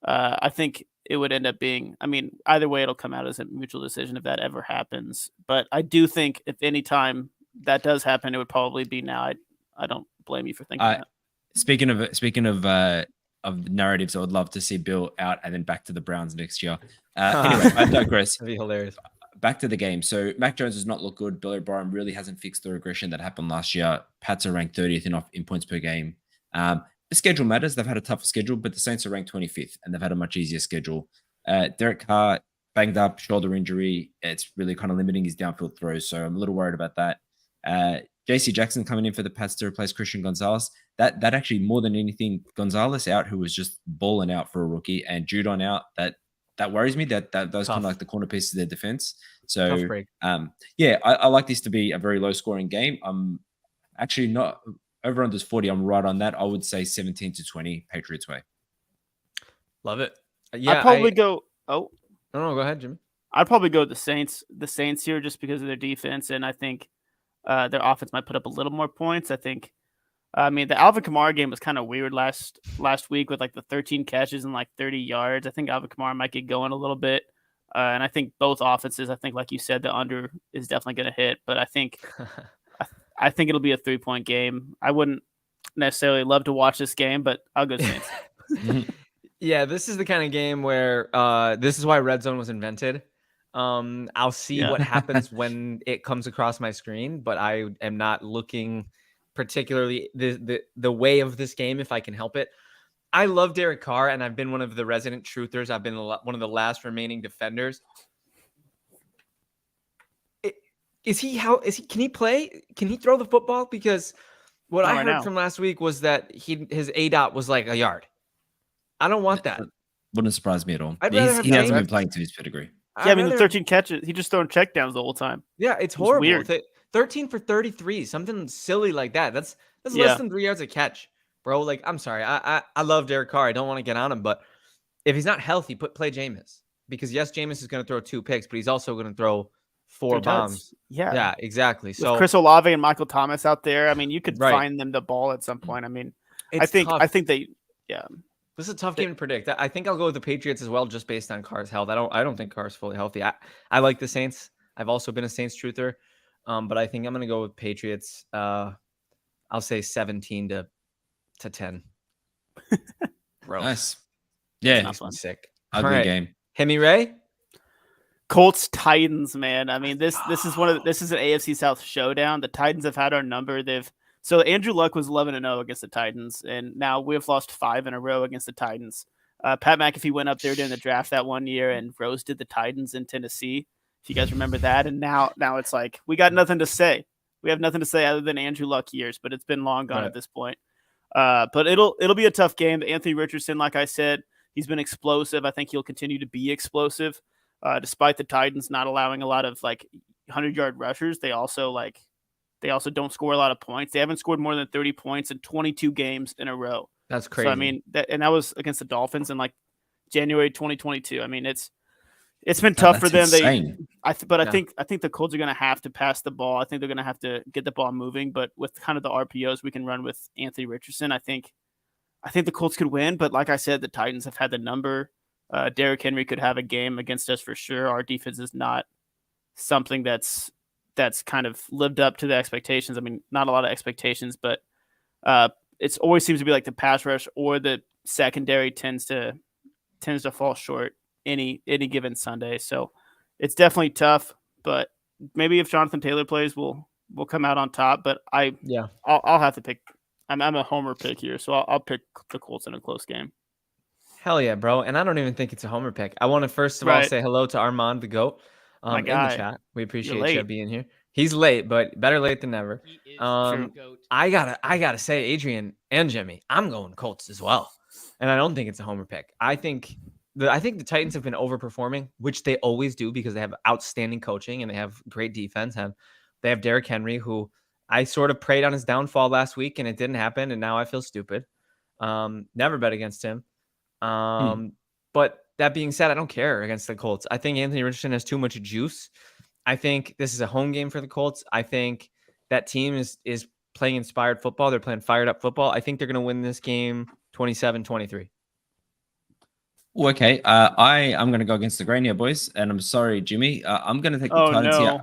I think it would end up being, I mean, either way, it'll come out as a mutual decision if that ever happens. But I do think if any time that does happen, it would probably be now. I don't blame you for thinking that. Speaking of narratives, I would love to see Bill out and then back to the Browns next year. Anyway, I digress. That'd be hilarious. back to the game. So Mac Jones does not look good. Bill O'Brien really hasn't fixed the regression that happened last year. Pats are ranked 30th in points per game. The schedule matters. They've had a tougher schedule, but the Saints are ranked 25th, and they've had a much easier schedule. Derek Carr, banged up, shoulder injury. It's really kind of limiting his downfield throws, so I'm a little worried about that. JC Jackson coming in for the Pats to replace Christian Gonzalez. That actually, more than anything, Gonzalez out, who was just balling out for a rookie, and Judon out, that worries me. That those kind of like the corner pieces of their defense. So I like this to be a very low scoring game. I'm actually not over under 40. I'm right on that. I would say 17-20 Patriots way. Love it. Yeah, I'd probably go. Oh, no, go ahead, Jimmy. I'd probably go with the Saints. The Saints here just because of their defense, and I think their offense might put up a little more points. I mean, the Alvin Kamara game was kind of weird last week with like the 13 catches and like 30 yards. I think Alvin Kamara might get going a little bit. And I think both offenses, like you said, the under is definitely going to hit. But I think it'll be a 3-point game. I wouldn't necessarily love to watch this game, but I'll go Saints. Yeah, this is the kind of game where this is why Red Zone was invented. I'll see what happens when it comes across my screen, but I am not looking particularly the way of this game if I can help it. I love Derek Carr, and I've been one of the resident truthers. I've been one of the last remaining defenders. Can he play? Can he throw the football? Because what I heard from last week was that his ADOT was like a yard. I don't want that. Wouldn't surprise me at all. He hasn't been playing to his pedigree. Yeah, I mean, the 13 catches, he just throwing checkdowns the whole time. Yeah, it's horrible. Weird. 13 for 33, something silly like that. That's less than 3 yards a catch, bro. Like, I'm sorry. I love Derek Carr. I don't want to get on him, but if he's not healthy, play Jameis. Because yes, Jameis is going to throw 2 picks, but he's also going to throw 4 bombs. Yeah, exactly. So with Chris Olave and Michael Thomas out there, I mean, you could find them the ball at some point. I mean, I think they. This is a tough game to predict. I think I'll go with the Patriots as well, just based on Carr's health. I don't think Carr's fully healthy. I like the Saints. I've also been a Saints truther, but I think I'm going to go with Patriots. I'll say 17-10. Gross. Nice. Yeah, sick. Ugly game. Hemi Ray. Colts Titans, man. I mean, this is an AFC South showdown. The Titans have had our number. So Andrew Luck was 11-0 against the Titans, and now we've lost 5 in a row against the Titans. Pat McAfee went up there during the draft that one year and roasted the Titans in Tennessee, if you guys remember that. And now it's like we got nothing to say. We have nothing to say other than Andrew Luck years, but it's been long gone at this point. But it'll be a tough game. Anthony Richardson, like I said, he's been explosive. I think he'll continue to be explosive, despite the Titans not allowing a lot of like 100-yard rushers. They also don't score a lot of points. They haven't scored more than 30 points in 22 games in a row. That's crazy. So, I mean, that was against the Dolphins in like January 2022. I mean, it's been tough for them. Insane. I think the Colts are going to have to pass the ball. I think they're going to have to get the ball moving. But with kind of the RPOs we can run with Anthony Richardson, I think the Colts could win. But like I said, the Titans have had the number. Derrick Henry could have a game against us for sure. Our defense is not something that's kind of lived up to the expectations. I mean, not a lot of expectations, but it always seems to be like the pass rush or the secondary tends to fall short any given Sunday. So it's definitely tough, but maybe if Jonathan Taylor plays, we'll come out on top. But I'll have to pick. I'm a homer pick here, so I'll pick the Colts in a close game. Hell yeah, bro! And I don't even think it's a homer pick. I want to first of all say hello to Armand the GOAT. In the chat. We appreciate you being here. He's late, but better late than never. I gotta say, Adrian and Jimmy, I'm going Colts as well. And I don't think it's a homer pick. I think the Titans have been overperforming, which they always do because they have outstanding coaching and they have great defense. They have Derrick Henry, who I sort of preyed on his downfall last week and it didn't happen, and now I feel stupid. Never bet against him. But that being said, I don't care against the Colts. I think Anthony Richardson has too much juice. I think this is a home game for the Colts. I think that team is playing inspired football. They're playing fired up football. I think they're going to win this game 27-23. Okay. I'm going to go against the grain here, boys. And I'm sorry, Jimmy. I'm going to take the Titans here.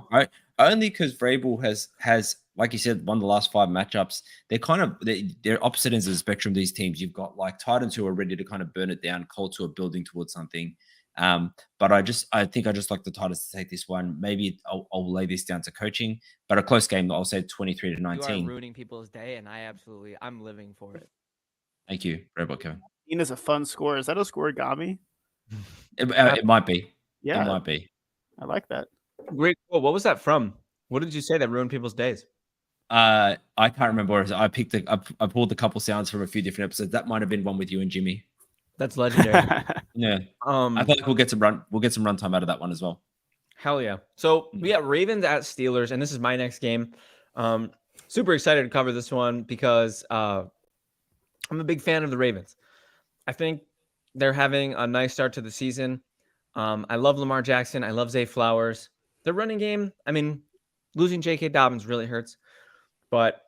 Only because Vrabel has, like you said, won the last 5 matchups. They're opposite ends of the spectrum, these teams. You've got like Titans who are ready to kind of burn it down, Colts who are building towards something. But I think I just like the Titans to take this one. Maybe I'll lay this down to coaching, but a close game. I'll say 23-19. You are ruining people's day, and I'm living for it. Thank you, Robot Kevin. Is a fun score. Is that a scorigami? It might be. Yeah, It might be. I like that. Great. Cool. What was that from? What did you say that ruined people's days? I can't remember. I pulled a couple sounds from a few different episodes. That might have been one with you and Jimmy. That's legendary. Yeah. I feel like we'll get some runtime out of that one as well. Hell yeah. So we got Ravens at Steelers, and this is my next game. Super excited to cover this one because I'm a big fan of the Ravens. I think they're having a nice start to the season. I love Lamar Jackson. I love Zay Flowers. Their running game, I mean, losing J.K. Dobbins really hurts, but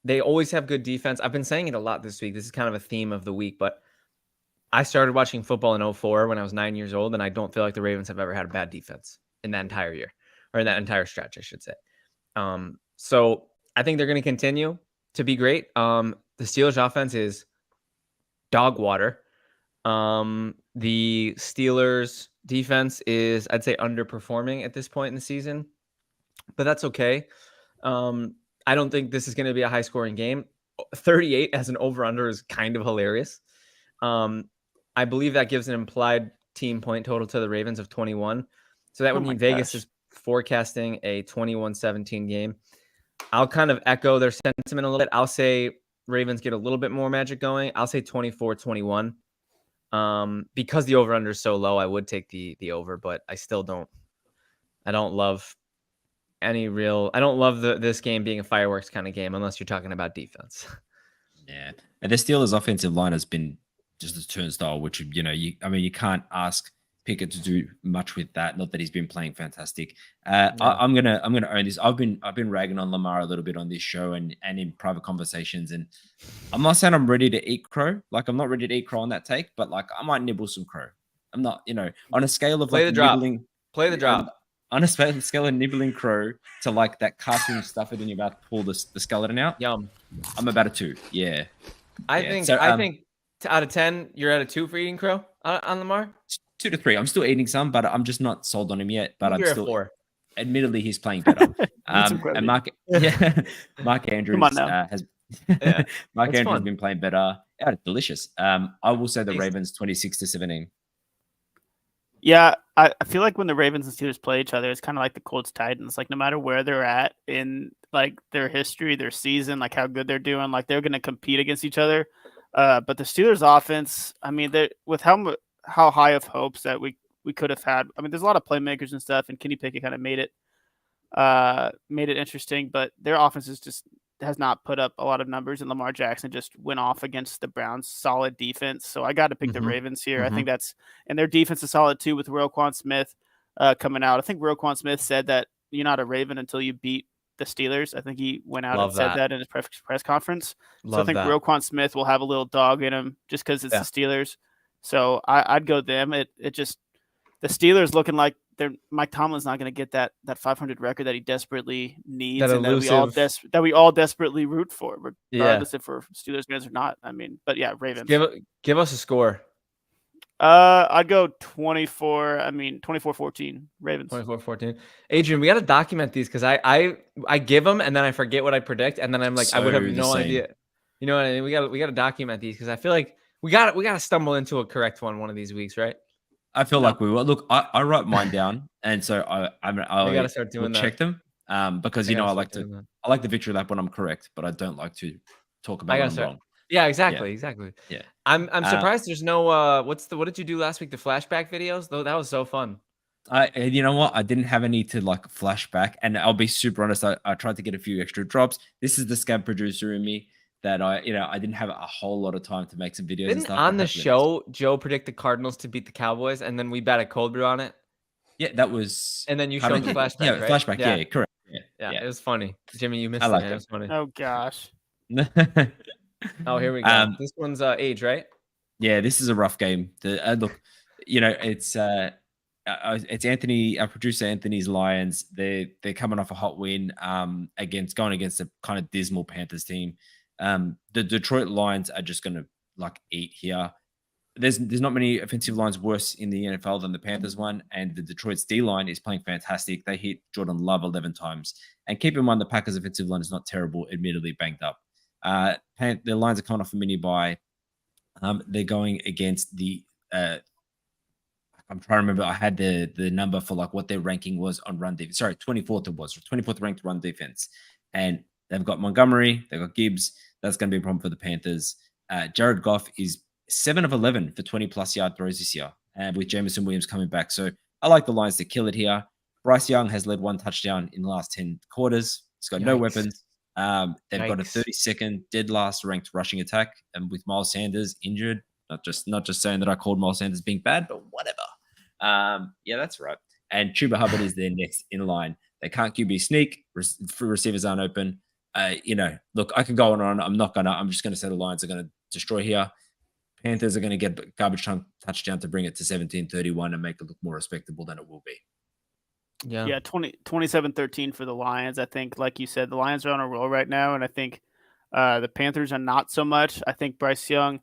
they always have good defense. I've been saying it a lot this week. This is kind of a theme of the week, but I started watching football in 2004 when I was 9 years old, and I don't feel like the Ravens have ever had a bad defense in that entire year, or in that entire stretch, I should say. So I think they're going to continue to be great. The Steelers offense is dog water. The Steelers defense is, I'd say, underperforming at this point in the season, but that's okay. I don't think this is going to be a high scoring game. 38 as an over under is kind of hilarious. I believe that gives an implied team point total to the Ravens of 21. So that would mean Vegas is forecasting a 21-17 game. I'll kind of echo their sentiment a little bit. I'll say Ravens get a little bit more magic going. I'll say 24-21. Because the over under is so low, I would take the over, but I still don't. I don't love this game being a fireworks kind of game unless you're talking about defense. Yeah, and the Steelers' offensive line has been just a turnstile, which you can't ask Pickett to do much with that. Not that he's been playing fantastic. I'm gonna own this. I've been ragging on Lamar a little bit on this show and in private conversations, and I'm not saying I'm ready to eat crow. Like, I'm not ready to eat crow on that take, but like, I might nibble some crow. I'm not, on a scale of play like the drop. nibbling, play the drop. On a scale of nibbling crow to like that cartoon stuff it in your mouth, pull the skeleton out. Yum. I'm about a 2. Yeah. I think out of 10, you're at a 2 for eating crow on Lamar. 2 to 3. I'm still eating some, but I'm just not sold on him yet. But I'm still 4. Admittedly, he's playing better. And Mark Andrews has Mark Andrews has been playing better. Yeah, delicious. I will say the Ravens 26-17. Yeah, I feel like when the Ravens and Steelers play each other, it's kind of like the Colts Titans. Like, no matter where they're at in like their history, their season, like how good they're doing, like they're going to compete against each other. But the Steelers offense, I mean, with how high of hopes that we could have had. I mean, there's a lot of playmakers and stuff, and Kenny Pickett kind of made it interesting, but their offense has not put up a lot of numbers, and Lamar Jackson just went off against the Browns' solid defense. So I got to pick the Ravens here. I think and their defense is solid too with Roquan Smith coming out. I think Roquan Smith said that you're not a Raven until you beat the Steelers. I think he went out said that in his press conference. So I think Roquan Smith will have a little dog in him just because it's the Steelers. So I'd go them. It just, the Steelers looking like Mike Tomlin's not going to get that 500 record that he desperately needs, that we all desperately root for, regardless if we're Steelers fans or not. I mean, but yeah, Ravens. Give us a score. I'd go 24-14 Ravens. 24-14. Adrian, we got to document these because I give them and then I forget what I predict, and then I'm like, I would have no idea. You know what I mean? We got to document these because I feel like we got to stumble into a correct one of these weeks, right? I feel like we will. Look, I write mine down, and so I got to start doing that. Check them, because I like the victory lap when I'm correct, but I don't like to talk about when I'm wrong. Yeah, exactly. Yeah, I'm surprised there's no what did you do last week? The flashback videos, though, that was so fun. You know what? I didn't have any to like flashback, and I'll be super honest. I tried to get a few extra drops. This is the scab producer in me. That I didn't have a whole lot of time to make some videos. Didn't on the show Joe predict the Cardinals to beat the Cowboys, and then we bet a cold brew on it? Yeah, that was. And then you showed the flashback. Yeah, right? flashback. Yeah, correct. Yeah, it was funny. Jimmy, you missed it. It was funny. Oh gosh. Oh, here we go. This one's age, right? Yeah, this is a rough game. Look, it's Anthony, our producer Anthony's Lions. They're coming off a hot win against a kind of dismal Panthers team. The Detroit Lions are just going to like eat here. there's not many offensive lines worse in the NFL than the Panthers one, and the Detroit's D line is playing fantastic. They hit Jordan Love 11 times, and keep in mind the Packers' offensive line is not terrible, admittedly banged up. The lines are coming off a mini bye. They're going against the. I'm trying to remember. I had the number for like what their ranking was on run defense. Sorry, 24th it was 24th ranked run defense, and they've got Montgomery, they've got Gibbs. That's going to be a problem for the Panthers. Jared Goff is 7 of 11 for 20+ yard throws this year, and with Jameson Williams coming back. So I like the Lions to kill it here. Bryce Young has led 1 touchdown in the last 10 quarters. He's got no weapons. They've got a 32nd dead last ranked rushing attack, and with Miles Sanders injured, not just saying that I called Miles Sanders being bad, but whatever. Yeah, that's right. And Chuba Hubbard is their next in line. They can't QB sneak. Receivers aren't open. Look, I can go on and on. I'm just gonna say the Lions are gonna destroy here. Panthers are gonna get garbage time touchdown to bring it to 17-31 and make it look more respectable than it will be. Yeah, 27-13 for the Lions. I think, like you said, the Lions are on a roll right now, and I think the Panthers are not so much. I think Bryce Young,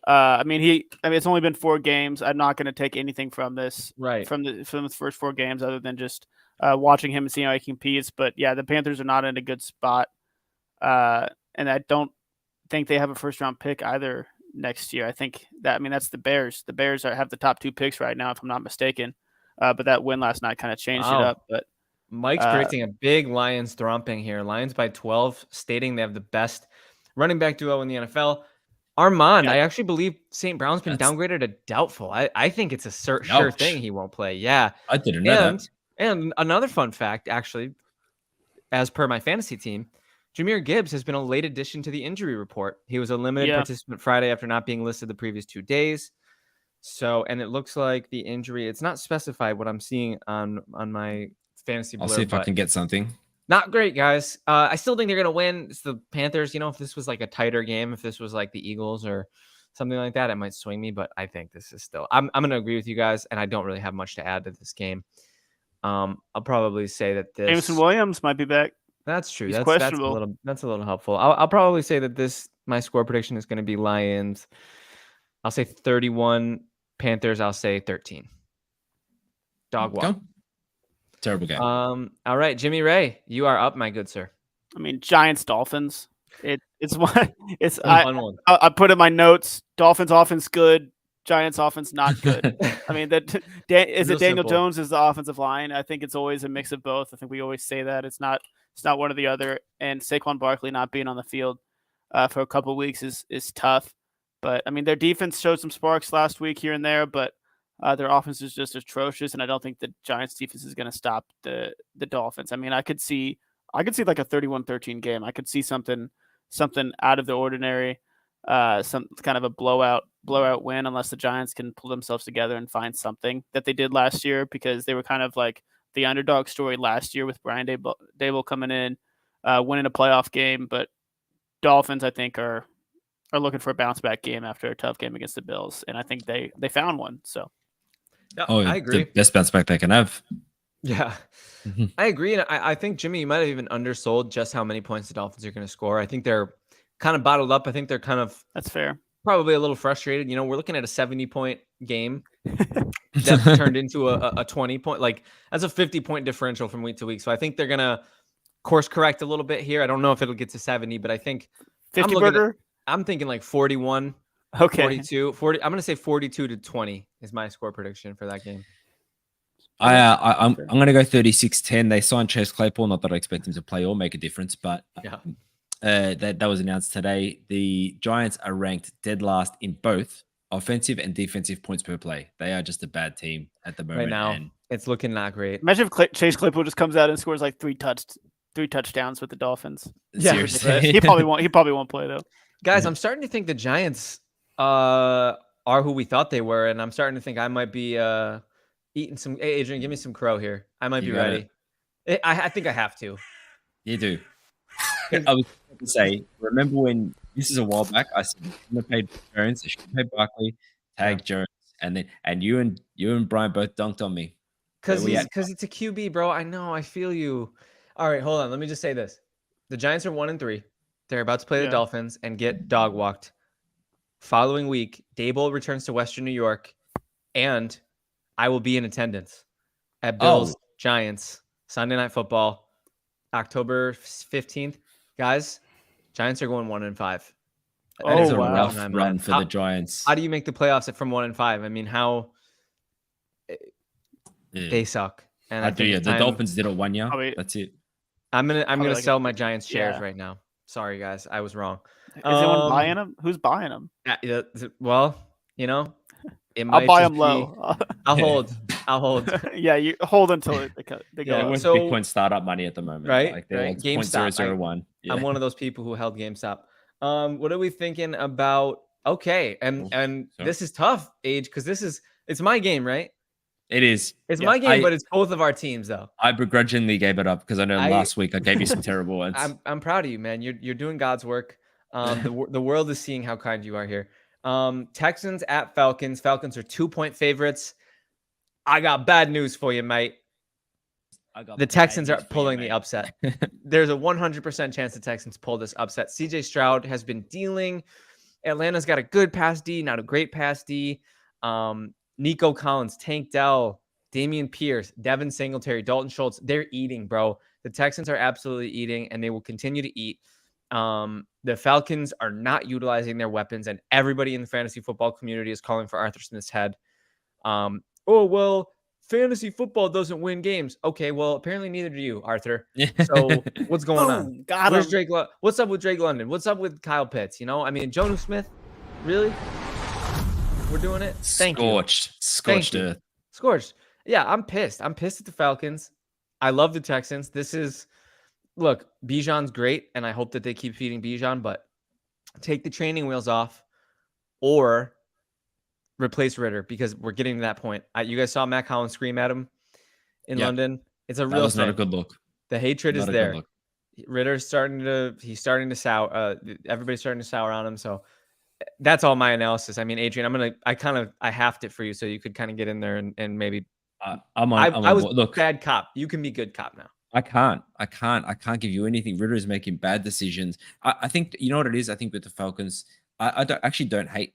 it's only been 4 games. I'm not going to take anything from this, from the first 4 games, other than just watching him and seeing how he competes. But yeah, the Panthers are not in a good spot, and I don't think they have a first-round pick either next year. I think that's the Bears. The Bears have the top 2 picks right now, if I'm not mistaken. But that win last night kind of changed it up. But Mike's predicting a big Lions thromping here. Lions by 12, stating they have the best running back duo in the NFL. Armand, I actually believe St. Brown's been downgraded to doubtful. I think it's a sure thing he won't play. Yeah. I didn't know that. And another fun fact, actually, as per my fantasy team, Jahmyr Gibbs has been a late addition to the injury report. He was a limited participant Friday after not being listed the previous 2 days. So, and it looks like the injury, it's not specified what I'm seeing on my fantasy blur. I'll see if I can get something. Not great, guys. I still think they're going to win. It's the Panthers. If this was like a tighter game, if this was like the Eagles or something like that, it might swing me, but I think this is still, I'm going to agree with you guys, and I don't really have much to add to this game. I'll probably say that this Jameson Williams might be back. That's true. He's That's questionable. That's a little helpful. I'll probably say that my score prediction is going to be Lions. I'll say 31. Panthers, I'll say 13. Dog walk. Terrible game. All right, Jimmy Ray, you are up, my good sir. Giants Dolphins. It's one. It's fun one. I put in my notes. Dolphins offense good. Giants offense not good. Daniel Jones is the offensive line. I think it's always a mix of both. I think we always say that it's not one or the other. And Saquon Barkley not being on the field for a couple of weeks is tough. But their defense showed some sparks last week here and there, but their offense is just atrocious, and I don't think the Giants defense is going to stop the Dolphins. I could see like a 31-13 game. I could see something out of the ordinary, some kind of a blowout win, unless the Giants can pull themselves together and find something that they did last year, because they were kind of like the underdog story last year with Brian Dable coming in, winning a playoff game. But Dolphins, I think, are looking for a bounce back game after a tough game against the Bills, and I think they found one. So, I agree. The best bounce back they can have. Yeah, I agree, and I think Jimmy, you might have even undersold just how many points the Dolphins are going to score. I think they're kind of bottled up. I think they're kind of that's fair. Probably a little frustrated. We're looking at a 70-point game that turned into a 20-point. Like that's a 50-point differential from week to week. So I think they're gonna course correct a little bit here. I don't know if it'll get to 70, but I think 50 burger. I'm thinking like 41, 42, 40. I'm going to say 42-20 is my score prediction for that game. I'm going to go 36-10. They signed Chase Claypool. Not that I expect him to play or make a difference, but that was announced today. The Giants are ranked dead last in both offensive and defensive points per play. They are just a bad team at the moment. Right now, it's looking not great. Imagine if Chase Claypool just comes out and scores like 3 touchdowns with the Dolphins. Yeah, seriously. He probably won't play though. Guys, I'm starting to think the Giants are who we thought they were, and I'm starting to think I might be eating some. Hey, Adrian, give me some crow here. I might be ready. I think I have to. You do. I was going to say, remember when this is a while back? I said I'm going to pay Jones, I should pay Barkley, tag Jones, and you and Brian both dunked on me because it's a QB, bro. I know. I feel you. All right, hold on. Let me just say this: the Giants are 1-3. They're about to play the Dolphins and get dog walked. Following week, Daboll returns to Western New York, and I will be in attendance at Bills Giants Sunday Night Football, October 15th. Guys, Giants are going 1-5. That is Oh, a wow. rough My run mouth. for the Giants. How do you make the playoffs from 1-5? I mean, how Yeah. they suck. And I do. Yeah, the Dolphins did it 1 year. Probably- That's it. I'm gonna Probably like sell my Giants shares yeah. right now. Sorry, guys, I was wrong. Is anyone buying them? Who's buying them? Well, you know, it I'll might buy just them be- low. I'll Yeah. hold. I'll hold. Yeah, you hold until they go. Yeah, They're up. worth so- Bitcoin startup money at the moment. Right, Like they're right. like GameStop. 0.001. Yeah. I'm one of those people who held GameStop. What are we thinking about? Okay, and So- this is tough, Age, because it's my game, right? It is. It's Yeah, my game, but it's both of our teams, though. I begrudgingly gave it up because I know last week I gave you some terrible ones. I'm proud of you, man. You're doing God's work. The world is seeing how kind you are here. Texans at Falcons. Falcons are 2-point favorites. I got bad news for you, mate. The Texans are pulling the upset. There's a 100% chance the Texans pull this upset. CJ Stroud has been dealing. Atlanta's got a good pass D, not a great pass D. Nico Collins, Tank Dell, Damian Pierce, Devin Singletary, Dalton Schultz, they're eating, bro. The Texans are absolutely eating, and they will continue to eat. The Falcons are not utilizing their weapons, and everybody in the fantasy football community is calling for Arthur Smith's head. Oh, well, fantasy football doesn't win games. Okay, well, apparently neither do you, Arthur. So what's going on? Boom, got Where's him. Drake? What's up with Drake London? What's up with Kyle Pitts? You know, I mean, Jonnu Smith, really? We're doing it. Thank you. Scorched you. earth. Scorched. Yeah, I'm pissed. I'm pissed at the Falcons. I love the Texans. Look, Bijan's great, and I hope that they keep feeding Bijan, but take the training wheels off or replace Ritter because we're getting to that point. You guys saw Matt Collins scream at him in London. It's a real That was not a thing. good look. The hatred is Not a good there. look. Ritter's starting to sour. Everybody's starting to sour on him. So that's all my analysis. I mean, Adrian, I halved it for you so you could kind of get in there and maybe. I was look, bad cop. You can be good cop now. I can't give you anything. Ritter is making bad decisions. I think you know what it is. I think with the Falcons, I don't hate.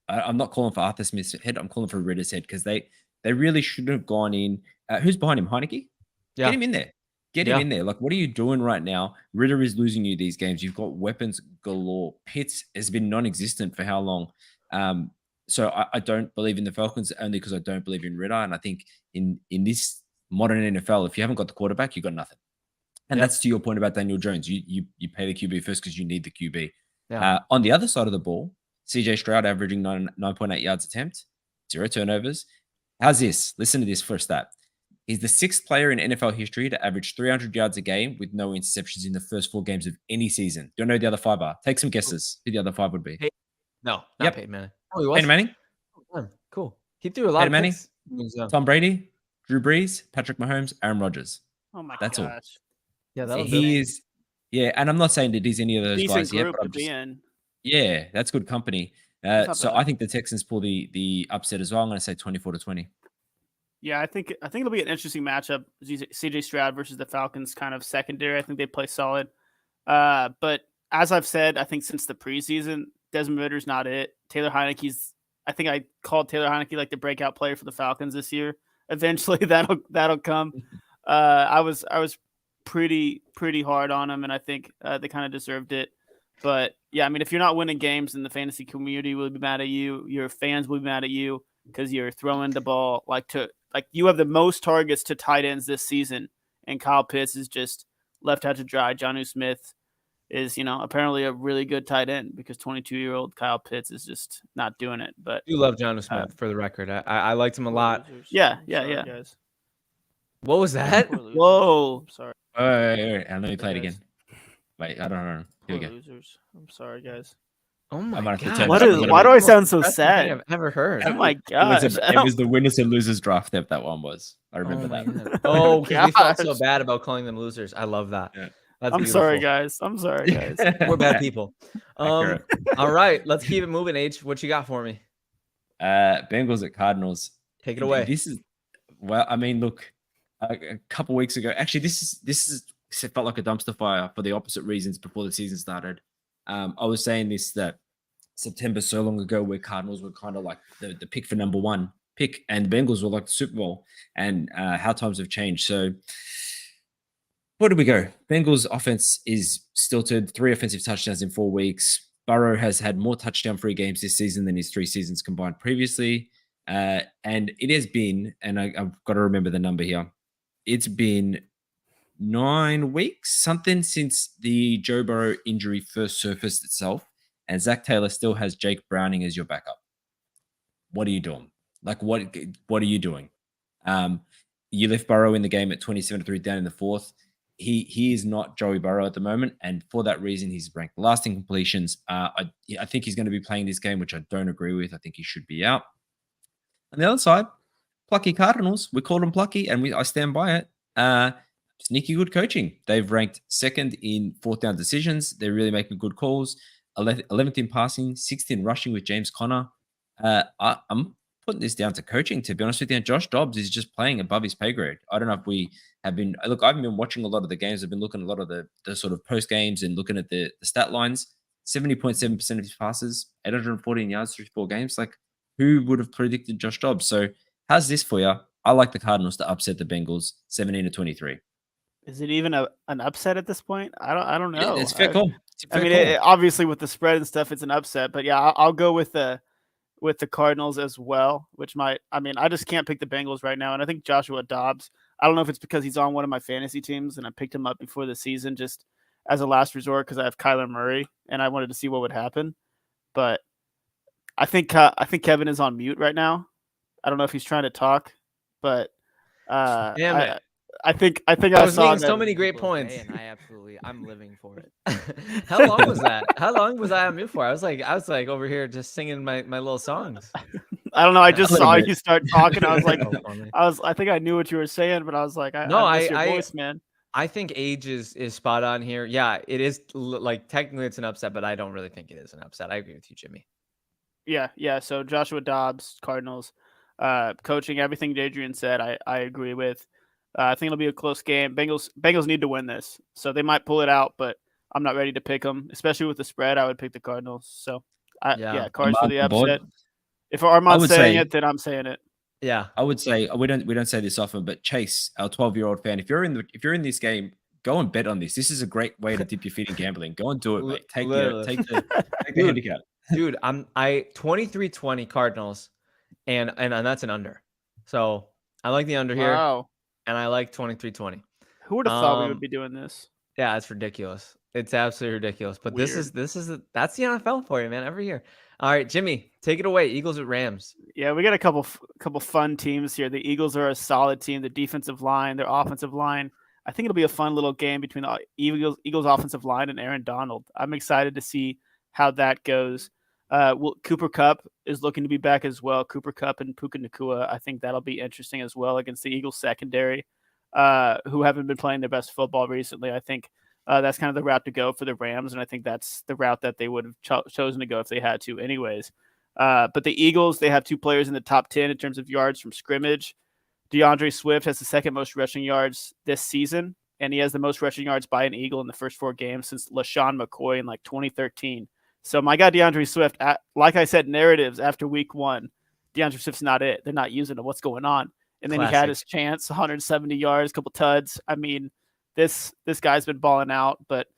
I'm not calling for Arthur Smith's head. I'm calling for Ritter's head because they really shouldn't have gone in. Who's behind him? Heineke? Yeah. Get him in there. Get him in there. Like, what are you doing right now? Ritter is losing you these games. You've got weapons galore. Pitts has been non-existent for how long? So I don't believe in the Falcons only because I don't believe in Ritter. And I think in this modern NFL, if you haven't got the quarterback, you got nothing. And that's to your point about Daniel Jones. You pay the QB first because you need the QB. Yeah. On the other side of the ball, CJ Stroud averaging 9.8 yards attempt, 0 turnovers. How's this? Listen to this for a stat. He's the 6th player in NFL history to average 300 yards a game with no interceptions in the first 4 games of any season. Don't know who the other 5 are. Take some guesses who the other 5 would be. No, not Peyton Manning. Oh, he was? Peyton Manning, Cool. He threw a lot Peyton of Manning? picks. when he was young. Tom Brady, Drew Brees, Patrick Mahomes, Aaron Rodgers. Oh my That's all. gosh. Yeah, that was He is, and I'm not saying that he's any of those Decent guys yet, group but to I'm be just, in. yeah, that's good company. not So bad. I think the Texans pull the upset as well. I'm going to say 24-20. Yeah, I think it'll be an interesting matchup. CJ Stroud versus the Falcons, kind of secondary. I think they play solid. But as I've said, I think since the preseason, Desmond Ritter's not it. Taylor Heineke's. I think I called Taylor Heineke like the breakout player for the Falcons this year. Eventually, that'll come. I was pretty hard on him, and I think they kind of deserved it. But yeah, I mean, if you're not winning games, then the fantasy community will be mad at you. Your fans will be mad at you because you're throwing the ball like you have the most targets to tight ends this season, and Kyle Pitts is just left out to dry. Jonnu Smith is, apparently a really good tight end because 22-year-old Kyle Pitts is just not doing it. But You love Jonnu Smith for the record. I liked him a lot. Yeah. Guys. What was that? Whoa. I'm sorry. Wait, and let me play it guys. again. Wait, I don't know. Here Poor we go. losers. I'm sorry, guys. Oh my might have to god! turn What it up is? a little Why bit. do I sound so That's the thing sad? I've ever heard. Oh my It gosh! was the winners and losers draft that one was. I remember my that. God. Oh, because we felt so gosh. bad about calling them losers. I love that. Yeah. That's I'm sorry, beautiful. guys. I'm sorry, guys. We're bad people. Accurate. All right, let's keep it moving. H, what you got for me? Bengals at Cardinals. Take it away. This is I mean, look, a couple weeks ago. Actually, this felt like a dumpster fire for the opposite reasons before the season started. I was saying that September so long ago where Cardinals were kind of like the pick for number one pick, and Bengals were like the Super Bowl, and how times have changed. So where do we go? Bengals offense is stilted, 3 offensive touchdowns in 4 weeks. Burrow has had more touchdown-free games this season than his 3 seasons combined previously. And it has been, and I've got to remember the number here, it's been 9 weeks, something, since the Joe Burrow injury first surfaced itself. And Zach Taylor still has Jake Browning as your backup. What are you doing? Like, what are you doing? You left Burrow in the game at 27-3 down in the 4th. He is not Joey Burrow at the moment, and for that reason, he's ranked last in completions. I think he's going to be playing this game, which I don't agree with. I think he should be out. On the other side, plucky Cardinals. We called them plucky, and I stand by it. Sneaky good coaching. They've ranked 2nd in 4th down decisions. They're really making good calls. 11th in passing, 6th in rushing with James Conner. I'm putting this down to coaching, to be honest with you. Josh Dobbs is just playing above his pay grade. I don't know if we have been. Look, I haven't been watching a lot of the games. I've been looking at a lot of the sort of post games and looking at the stat lines. 70.7% of his passes, 814 yards through 4 games. Like, who would have predicted Josh Dobbs? So, how's this for you? I like the Cardinals to upset the Bengals, 17-23. Is it even an upset at this point? I don't know. Yeah, it's fair call. I mean, obviously with the spread and stuff, it's an upset. But yeah, I'll go with the Cardinals as well. I just can't pick the Bengals right now. And I think Joshua Dobbs, I don't know if it's because he's on one of my fantasy teams and I picked him up before the season just as a last resort because I have Kyler Murray and I wanted to see what would happen. But I think Kevin is on mute right now. I don't know if he's trying to talk, but Damn it. I think I was saw making so that. many great points. And I'm living for it. How long was that? How long was I on mute for? I was like over here just singing my little songs. I don't know. I just A little saw bit. you start talking. I was like, So funny. I think I knew what you were saying, but I was like, No, I miss your voice, man. I think age is spot on here. Yeah, it is like technically it's an upset, but I don't really think it is an upset. I agree with you, Jimmy. Yeah. So Joshua Dobbs, Cardinals, coaching, everything Adrian said, I agree with. I think it'll be a close game. Bengals need to win this, so they might pull it out, but I'm not ready to pick them, especially with the spread. I would pick the Cardinals. So, Cards for the upset. If Armand's saying it, then I'm saying it. Yeah, I would say we don't say this often, but Chase, our 12-year-old fan, if you're in this game, go and bet on this. This is a great way to dip your feet in gambling. Go and do it, mate. Take the handicap. Dude, I 23-20 Cardinals, and that's an under. So I like the under here. Wow. And I like 23-20. Who would have thought we would be doing this? Yeah, it's ridiculous. It's absolutely ridiculous. But Weird. That's the NFL for you, man. Every year. All right, Jimmy, take it away. Eagles at Rams. Yeah, we got a couple fun teams here. The Eagles are a solid team. The defensive line, their offensive line. I think it'll be a fun little game between the Eagles offensive line and Aaron Donald. I'm excited to see how that goes. Cooper Kupp is looking to be back as well. Cooper Kupp and Puka Nacua. I think that'll be interesting as well against the Eagles secondary, who haven't been playing their best football recently. I think that's kind of the route to go for the Rams, and I think that's the route that they would have chosen to go if they had to anyways. But the Eagles, they have 2 players in the top 10 in terms of yards from scrimmage. DeAndre Swift has the 2nd most rushing yards this season, and he has the most rushing yards by an Eagle in the first 4 games since LaShawn McCoy in 2013. So my guy DeAndre Swift, like I said, narratives after week 1, DeAndre Swift's not it. They're not using him. What's going on? And then he had his chance, 170 yards, couple tuds. I mean, this guy's been balling out. But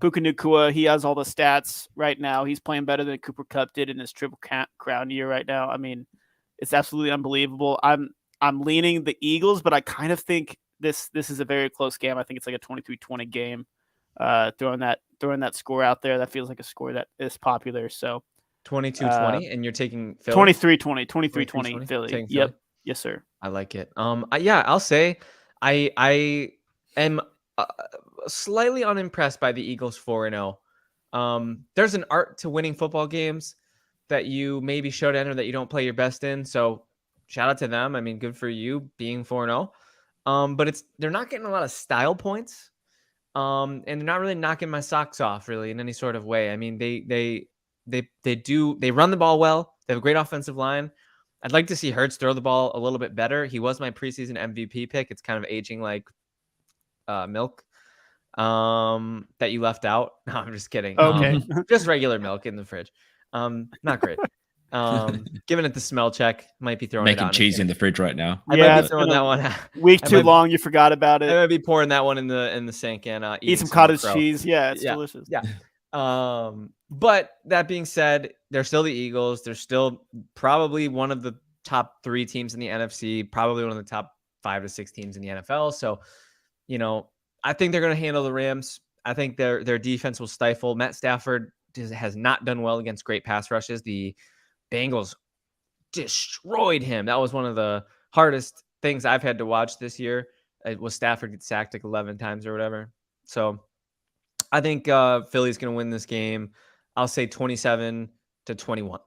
Puka Nacua, he has all the stats right now. He's playing better than Cooper Kupp did in his Triple Crown year right now. I mean, it's absolutely unbelievable. I'm leaning the Eagles, but I kind of think this is a very close game. I think it's like a 23-20 game. Throwing that score out there, that feels like a score that is popular. So 22-20, and you're taking Philly? 23-20 Philly. Yep. Yes, sir. I like it. I'll say I am slightly unimpressed by the Eagles 4-0. There's an art to winning football games that you maybe should enter that you don't play your best in. So shout out to them. I mean, good for you being 4-0. But they're not getting a lot of style points. And they're not really knocking my socks off really in any sort of way. I mean, they run the ball well. They have a great offensive line. I'd like to see Hurts throw the ball a little bit better. He was my preseason MVP pick. It's kind of aging like milk that you left out. No, I'm just kidding. Okay. Just regular milk in the fridge. Not great. Giving it the smell check. Might be throwing it Making out cheese in the fridge right now. I Yeah, might it's be throwing been a that one out. week I too might- long. You forgot about I it. might be pouring that one in the sink and Eat eating some more cottage crow. cheese. Yeah, it's Yeah. delicious. Yeah. But that being said, they're still the Eagles. They're still probably one of the top 3 teams in the NFC, probably one of the top 5 to 6 teams in the NFL. So, I think they're going to handle the Rams. I think their defense will stifle. Matt Stafford has not done well against great pass rushes. The Bengals destroyed him. That was one of the hardest things I've had to watch this year. It was Stafford get sacked like 11 times or whatever. So I think Philly's going to win this game. I'll say 27-21.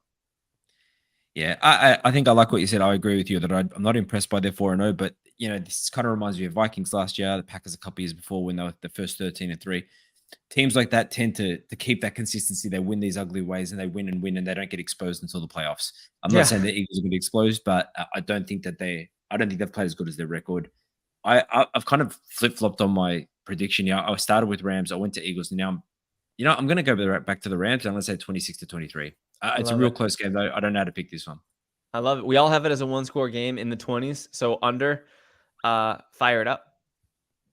Yeah, I think I like what you said. I agree with you that I'm not impressed by their 4-0, but this kind of reminds me of Vikings last year, the Packers a couple years before when they were the first 13-3. Teams like that tend to keep that consistency. They win these ugly ways and they win and win and they don't get exposed until the playoffs. I'm not saying the Eagles are going to be exposed, but I don't think they've played as good as their record. I've kind of flip-flopped on my prediction. Yeah, I started with Rams. I went to Eagles. And now I'm going to go back to the Rams. I'm going to say 26-23. It's a real close game, though. I don't know how to pick this one. I love it. We all have it as a 1-score game in the 20s. So under, fire it up.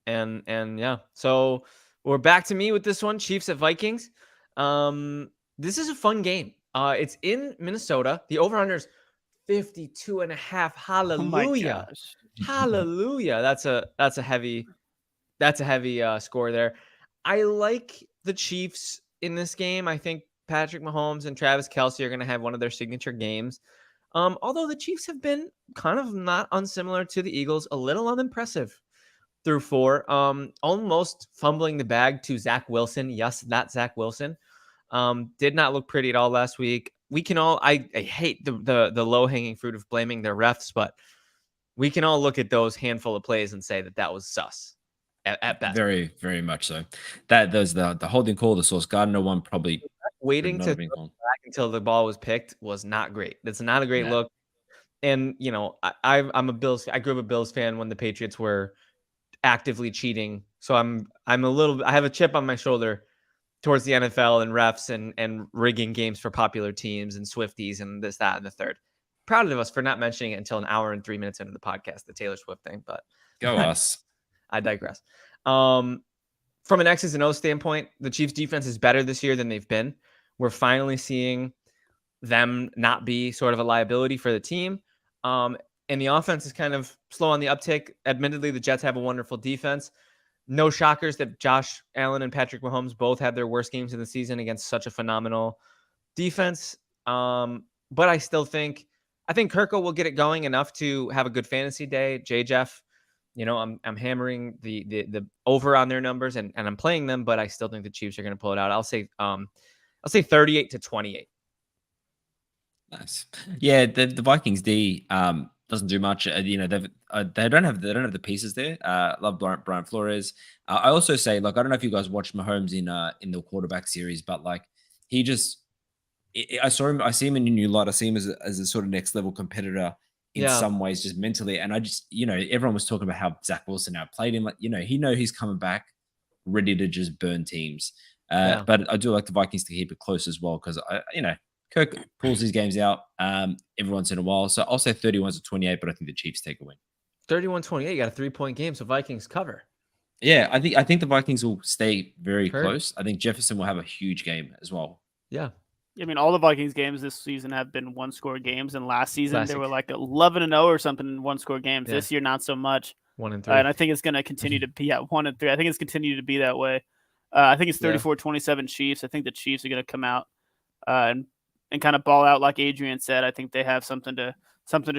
And yeah. So we're back to me with this one. Chiefs at Vikings. This is a fun game. It's in Minnesota. The over-under is 52.5. Hallelujah. Oh my gosh. Hallelujah. That's a heavy score there. I like the Chiefs in this game. I think Patrick Mahomes and Travis Kelce are going to have one of their signature games. Although the Chiefs have been kind of not unsimilar to the Eagles, a little unimpressive through 4. Almost fumbling the bag to Zach Wilson. Yes, that Zach Wilson. Did not look pretty at all last week. We can all I hate the low-hanging fruit of blaming their refs, but we can all look at those handful of plays and say that was sus at best. Very, very much so. There's the holding call, the Sauce Gardner one, probably waiting to go back until the ball was picked was not great. That's not a great look. And I'm a Bills. I grew up a Bills fan when the Patriots were actively cheating. So I have a chip on my shoulder towards the NFL and refs and rigging games for popular teams and Swifties and this, that, and the third. Proud of us for not mentioning it until an hour and 3 minutes into the podcast, the Taylor Swift thing. But go us. I digress. From an X's and O's standpoint, the Chiefs defense is better this year than they've been. We're finally seeing them not be sort of a liability for the team. And the offense is kind of slow on the uptick. Admittedly, the Jets have a wonderful defense. No shockers that Josh Allen and Patrick Mahomes both had their worst games of the season against such a phenomenal defense. But I think Kirko will get it going enough to have a good fantasy day. Jeff, I'm hammering the over on their numbers and I'm playing them, but I still think the Chiefs are going to pull it out. I'll say 38-28. Nice. Yeah, the Vikings D doesn't do much. They don't have the pieces there. Love Brian Flores. I also say, I don't know if you guys watched Mahomes in the quarterback series, but I see him in a new light. I see him as a sort of next level competitor in some ways, just mentally. And I just, everyone was talking about how Zach Wilson outplayed him. He's coming back ready to just burn teams. But I do like the Vikings to keep it close as well because Kirk pulls his games out every once in a while. So I'll say 31-28, but I think the Chiefs take a win. 31-28, you got a 3-point game, so Vikings cover. Yeah, I think the Vikings will stay very close. I think Jefferson will have a huge game as well. Yeah. I mean, all the Vikings games this season have been 1-score games, and last season they were like 11-0 or something in 1-score games. This year, not so much. 1-3, and I think it's going to continue to be at 1-3. I think it's continued to be that way. I think it's 34-27 Chiefs. I think the Chiefs are going to come out and kind of ball out like Adrian said. I think they have something to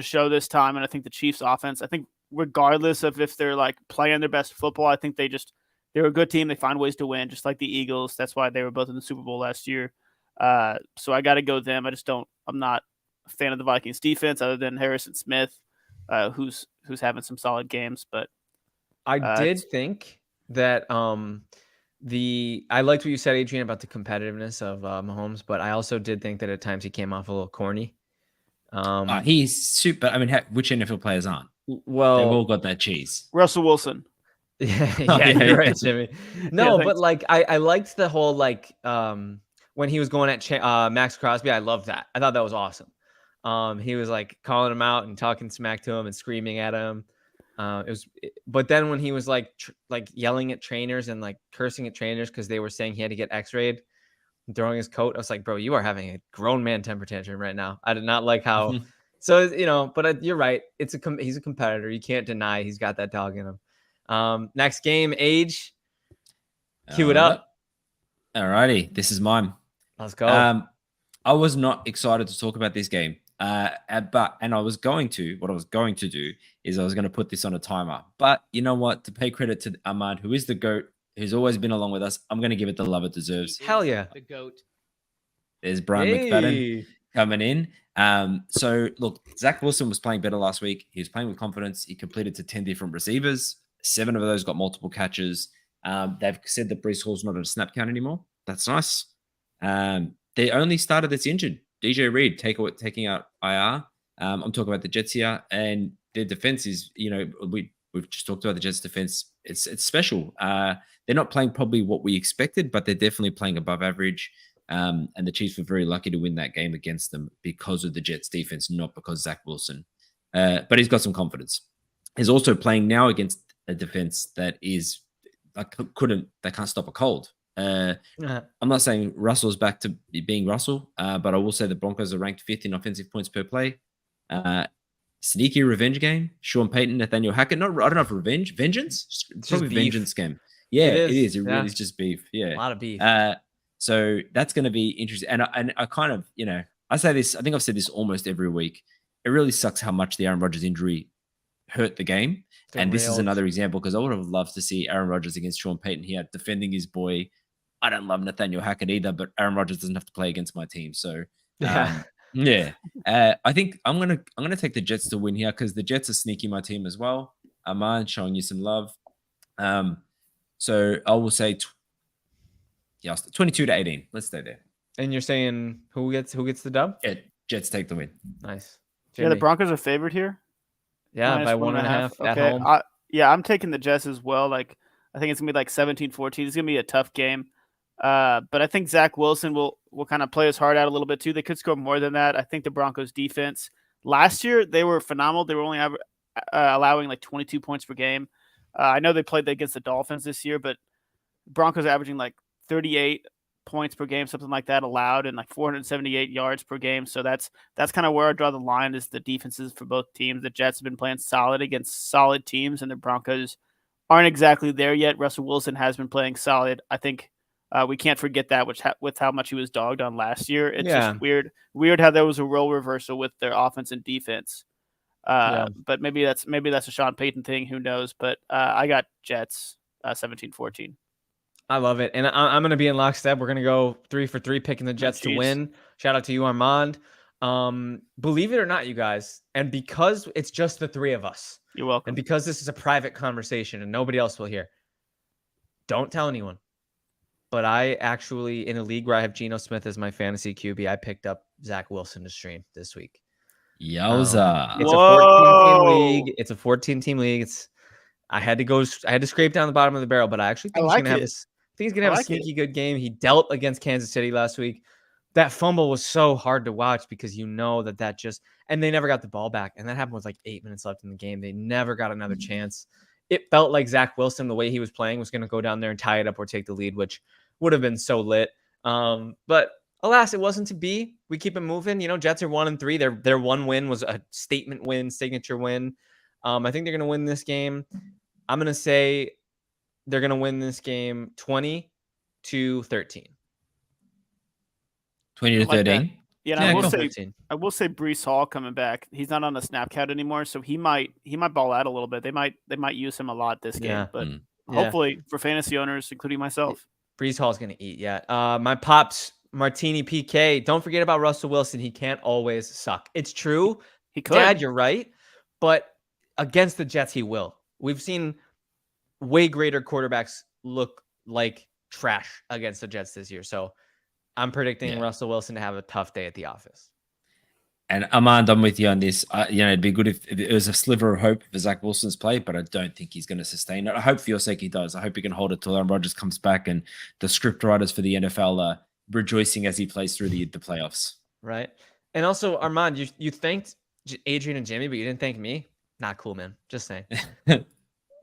show this time, and I think the Chiefs offense. I think regardless of if they're playing their best football, I think they're a good team. They find ways to win, just like the Eagles. That's why they were both in the Super Bowl last year. So I got to go them. I'm not a fan of the Vikings defense other than Harrison Smith, who's having some solid games. But I did think that I liked what you said, Adrian, about the competitiveness of Mahomes, but I also did think that at times he came off a little corny. He's super. I mean, which NFL players aren't? Well, they've all got that cheese. Russell Wilson. Yeah, you're right, Jimmy. No, but I liked the whole when he was going at Max Crosby, I loved that. I thought that was awesome. He was like calling him out and talking smack to him and screaming at him. But then when he was like yelling at trainers and like cursing at trainers because they were saying he had to get X-rayed, and throwing his coat, I was like, bro, you are having a grown man temper tantrum right now. I did not like how. So but you're right. He's a competitor. You can't deny he's got that dog in him. Next game, Age. Cue it up. All righty, this is mine. Let's go. I was not excited to talk about this game. What I was going to do is I was going to put this on a timer. But you know what? To pay credit to Ahmad, who is the GOAT, who's always been along with us, I'm going to give it the love it deserves. Hell yeah. The GOAT. There's Brian McFadden coming in. So look, Zach Wilson was playing better last week. He was playing with confidence. He completed to 10 different receivers. 7 of those got multiple catches. They've said that Breece Hall's not on a snap count anymore. That's nice. They only started that's injured. DJ Reed taking out IR. I'm talking about the Jets here, and their defense is, we've just talked about the Jets defense. It's special. They're not playing probably what we expected, but they're definitely playing above average. And the Chiefs were very lucky to win that game against them because of the Jets defense, not because Zach Wilson. But he's got some confidence. He's also playing now against a defense that is they can't stop a cold. I'm not saying Russell's back to being Russell, but I will say the Broncos are ranked 5th in offensive points per play. Sneaky revenge game. Sean Payton, Nathaniel Hackett. I don't know if vengeance. It's probably vengeance game. Yeah, it is. It really is just beef. Yeah, a lot of beef. So that's going to be interesting. And I kind of, I say this. I think I've said this almost every week. It really sucks how much the Aaron Rodgers injury hurt the game. And this is another example because I would have loved to see Aaron Rodgers against Sean Payton here defending his boy. I don't love Nathaniel Hackett either, but Aaron Rodgers doesn't have to play against my team. So I think I'm gonna take the Jets to win here because the Jets are sneaky my team as well. Aman showing you some love. So I will say 22-18. Let's stay there. And you're saying who gets the dub? Yeah, Jets take the win. Nice. Yeah, Jimmy. the Broncos are favored here. Yeah, by 1.5 at home. I'm taking the Jets as well. Like I think it's gonna be like 17-14. It's gonna be a tough game. But I think Zach Wilson will kind of play his heart out a little bit too. They could score more than that. I think the Broncos defense last year, they were phenomenal. They were only allowing like 22 points per game. I know they played against the Dolphins this year, but Broncos are averaging like 38 points per game, something like that allowed, and like 478 yards per game. So that's kind of where I draw the line is the defenses for both teams. The Jets have been playing solid against solid teams, and the Broncos aren't exactly there yet. Russell Wilson has been playing solid. I think we can't forget that, with how much he was dogged on last year. It's just weird how there was a role reversal with their offense and defense. But maybe that's a Sean Payton thing. Who knows? But I got Jets 17-14. I love it. And I'm going to be in lockstep. We're going to go 3 for 3 picking the Jets to win. Shout out to you, Armand. Believe it or not, you guys, and because it's just the 3 of us. You're welcome. And because this is a private conversation and nobody else will hear, don't tell anyone. But I actually, in a league where I have Geno Smith as my fantasy QB, I picked up Zach Wilson to stream this week. Yowza. It's a 14-team league. It's a 14-team league. I had to scrape down the bottom of the barrel, but I actually think he's going to have this. I think he's going to have a sneaky good game. He dealt against Kansas City last week. That fumble was so hard to watch because that just – and they never got the ball back. And that happened with like 8 minutes left in the game. They never got another chance. It felt like Zach Wilson, the way he was playing, was going to go down there and tie it up or take the lead, which would have been so lit. But alas, it wasn't to be. We keep it moving. Jets are 1-3. Their one win was a statement win, signature win. I think they're going to win this game. I'm going to say they're going to win this game 20-13. 20-13. Yeah, I will say Breece Hall coming back. He's not on the snap count anymore, so he might ball out a little bit. They might use him a lot this game, but hopefully for fantasy owners, including myself. Breece Hall's going to eat. Yeah. My pops, Martini PK. Don't forget about Russell Wilson. He can't always suck. It's true. He could. Dad, you're right. But against the Jets, he will. We've seen way greater quarterbacks look like trash against the Jets this year. So I'm predicting Russell Wilson to have a tough day at the office. And Armand, I'm with you on this. It'd be good if it was a sliver of hope for Zach Wilson's play, but I don't think he's going to sustain it. I hope for your sake he does. I hope he can hold it till Aaron Rodgers comes back and the script writers for the NFL rejoicing as he plays through the playoffs. Right. And also, Armand, you thanked Adrian and Jimmy, but you didn't thank me. Not cool, man. Just saying.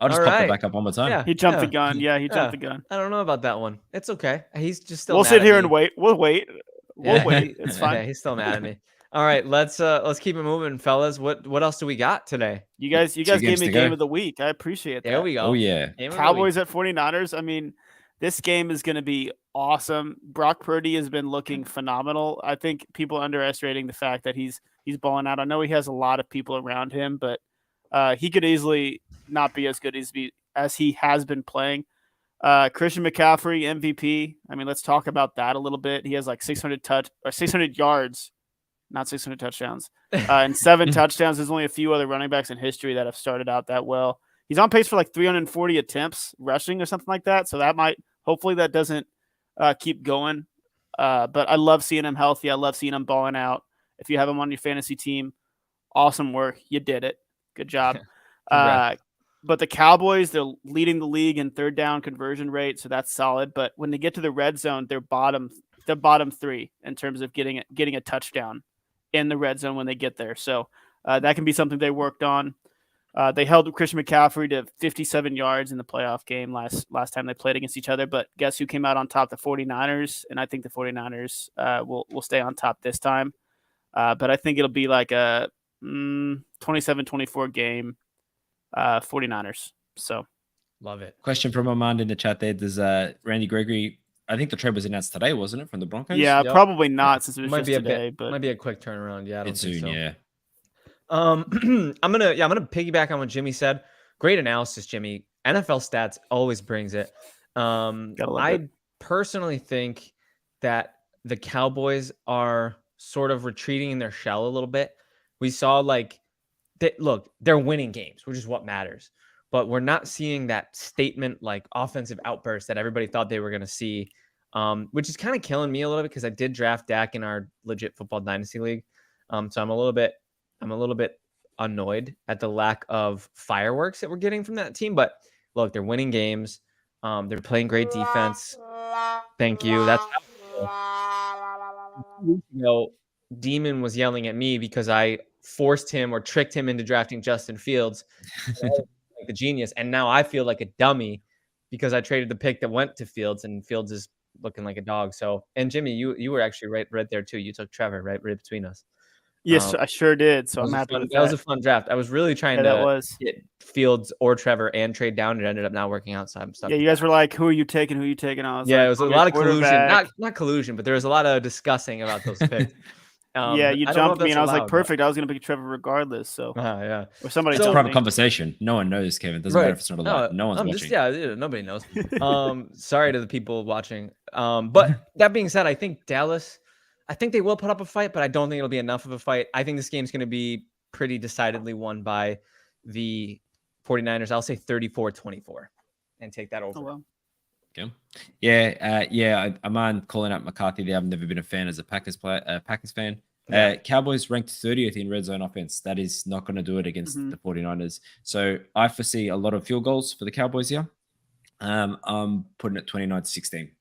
I'll just All pop right. it back up one more time. Yeah. He jumped the gun. Yeah, he jumped the gun. I don't know about that one. It's okay. He's just still. We'll mad sit at here me. and wait. We'll wait. We'll Yeah. wait. It's fine. Yeah, he's still mad at me. All right, let's keep it moving, fellas. What else do we got today? You guys Two gave games me to game go. of the week. I appreciate that. There we go. Oh yeah. Game of the Cowboys week. at 49ers. I mean, this game is going to be awesome. Brock Purdy has been looking phenomenal. I think people are underestimating the fact that he's balling out. I know he has a lot of people around him, but he could easily not be as good as he has been playing. Christian McCaffrey, MVP. I mean, let's talk about that a little bit. He has like 600 yards, not 600 touchdowns, and 7 touchdowns. There's only a few other running backs in history that have started out that well. He's on pace for like 340 attempts rushing or something like that. So hopefully that doesn't keep going. But I love seeing him healthy. I love seeing him balling out. If you have him on your fantasy team, awesome work. You did it. Good job. But the Cowboys, they're leading the league in third down conversion rate, so that's solid. But when they get to the red zone, they're bottom 3 in terms of getting a touchdown in the red zone when they get there. So that can be something they worked on. They held Christian McCaffrey to 57 yards in the playoff game last time they played against each other. But guess who came out on top? The 49ers, and I think the 49ers will stay on top this time. But I think it'll be like a 27-24 game. 49ers. So Love it. Question from Armand in the chat there. Does Randy Gregory, I think the trade was announced today, wasn't it, from the Broncos? Yeah, Yep. probably not since it was Might just be a today. bit, But might be a quick turnaround. Yeah, I don't It's think soon, so. yeah. I'm gonna piggyback on what Jimmy said. Great analysis, Jimmy. NFL stats always brings it. I personally think that the Cowboys are sort of retreating in their shell a little bit. We saw they're winning games, which is what matters. But we're not seeing that statement like offensive outburst that everybody thought they were going to see, which is kind of killing me a little bit because I did draft Dak in our legit football dynasty league. So I'm a little bit annoyed at the lack of fireworks that we're getting from that team. But look, they're winning games. They're playing great defense. Thank you. That's Demon was yelling at me because I forced him or tricked him into drafting Justin Fields. Like the genius, and now I feel like a dummy because I traded the pick that went to Fields, and Fields is looking like a dog. So, and Jimmy, you were actually right there too. You took Trevor right between us. yes, I sure did. So I'm happy with that. That was a fun draft. I was really trying to get Fields or Trevor and trade down. It ended up not working out, so I'm stuck. Yeah, you guys were like, "Who are you taking? Who are you taking?" I was it like, was a lot of collusion. Not collusion, but there was a lot of discussing about those picks. Yeah, you jumped me, and I was like, "Perfect." I was going to pick Trevor regardless. So yeah, or somebody. It's a told private me. conversation. No one knows, Kevin. Doesn't matter if it's not a lot. No one's watching. Nobody knows. Sorry to the people watching. But that being said, I think Dallas. I think they will put up a fight, but I don't think it'll be enough of a fight. I think this game's going to be pretty decidedly won by the 49ers. I'll say 34-24 and take that over. Oh, well. Okay. Yeah. I'm on calling out McCarthy there. I've never been a fan as a Packers fan. Yeah. Cowboys ranked 30th in red zone offense. That is not going to do it against the 49ers. So I foresee a lot of field goals for the Cowboys here. I'm putting it 29-16.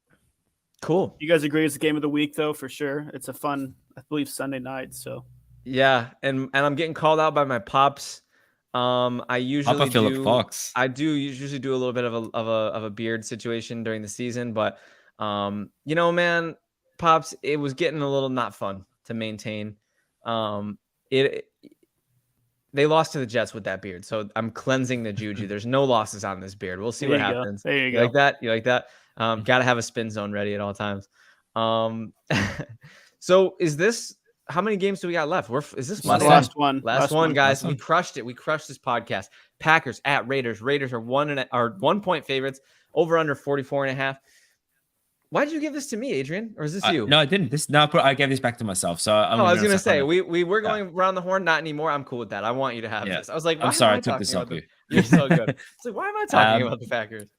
Cool. You guys agree it's the game of the week, though, for sure. It's a fun, I believe, Sunday night. So yeah, and I'm getting called out by my pops. I usually Philip Fox. I do usually do a little bit of a beard situation during the season, but man, pops, it was getting a little not fun to maintain. They lost to the Jets with that beard, so I'm cleansing the juju. There's no losses on this beard. We'll see what happens. There you go. Like that? You like that? Got to have a spin zone ready at all times. So is this? How many games do we got left? Is this last one? Last one, guys. We crushed it. We crushed this podcast. Packers at Raiders. Raiders are 1 point favorites. Over under 44.5. Why did you give this to me, Adrian? Or is this you? No, I didn't. I gave this back to myself. So I was gonna say we were going around the horn. Not anymore. I'm cool with that. I want you to have this. I was like, I'm sorry, I took this off you. You're so good. It's like, why am I talking about the Packers?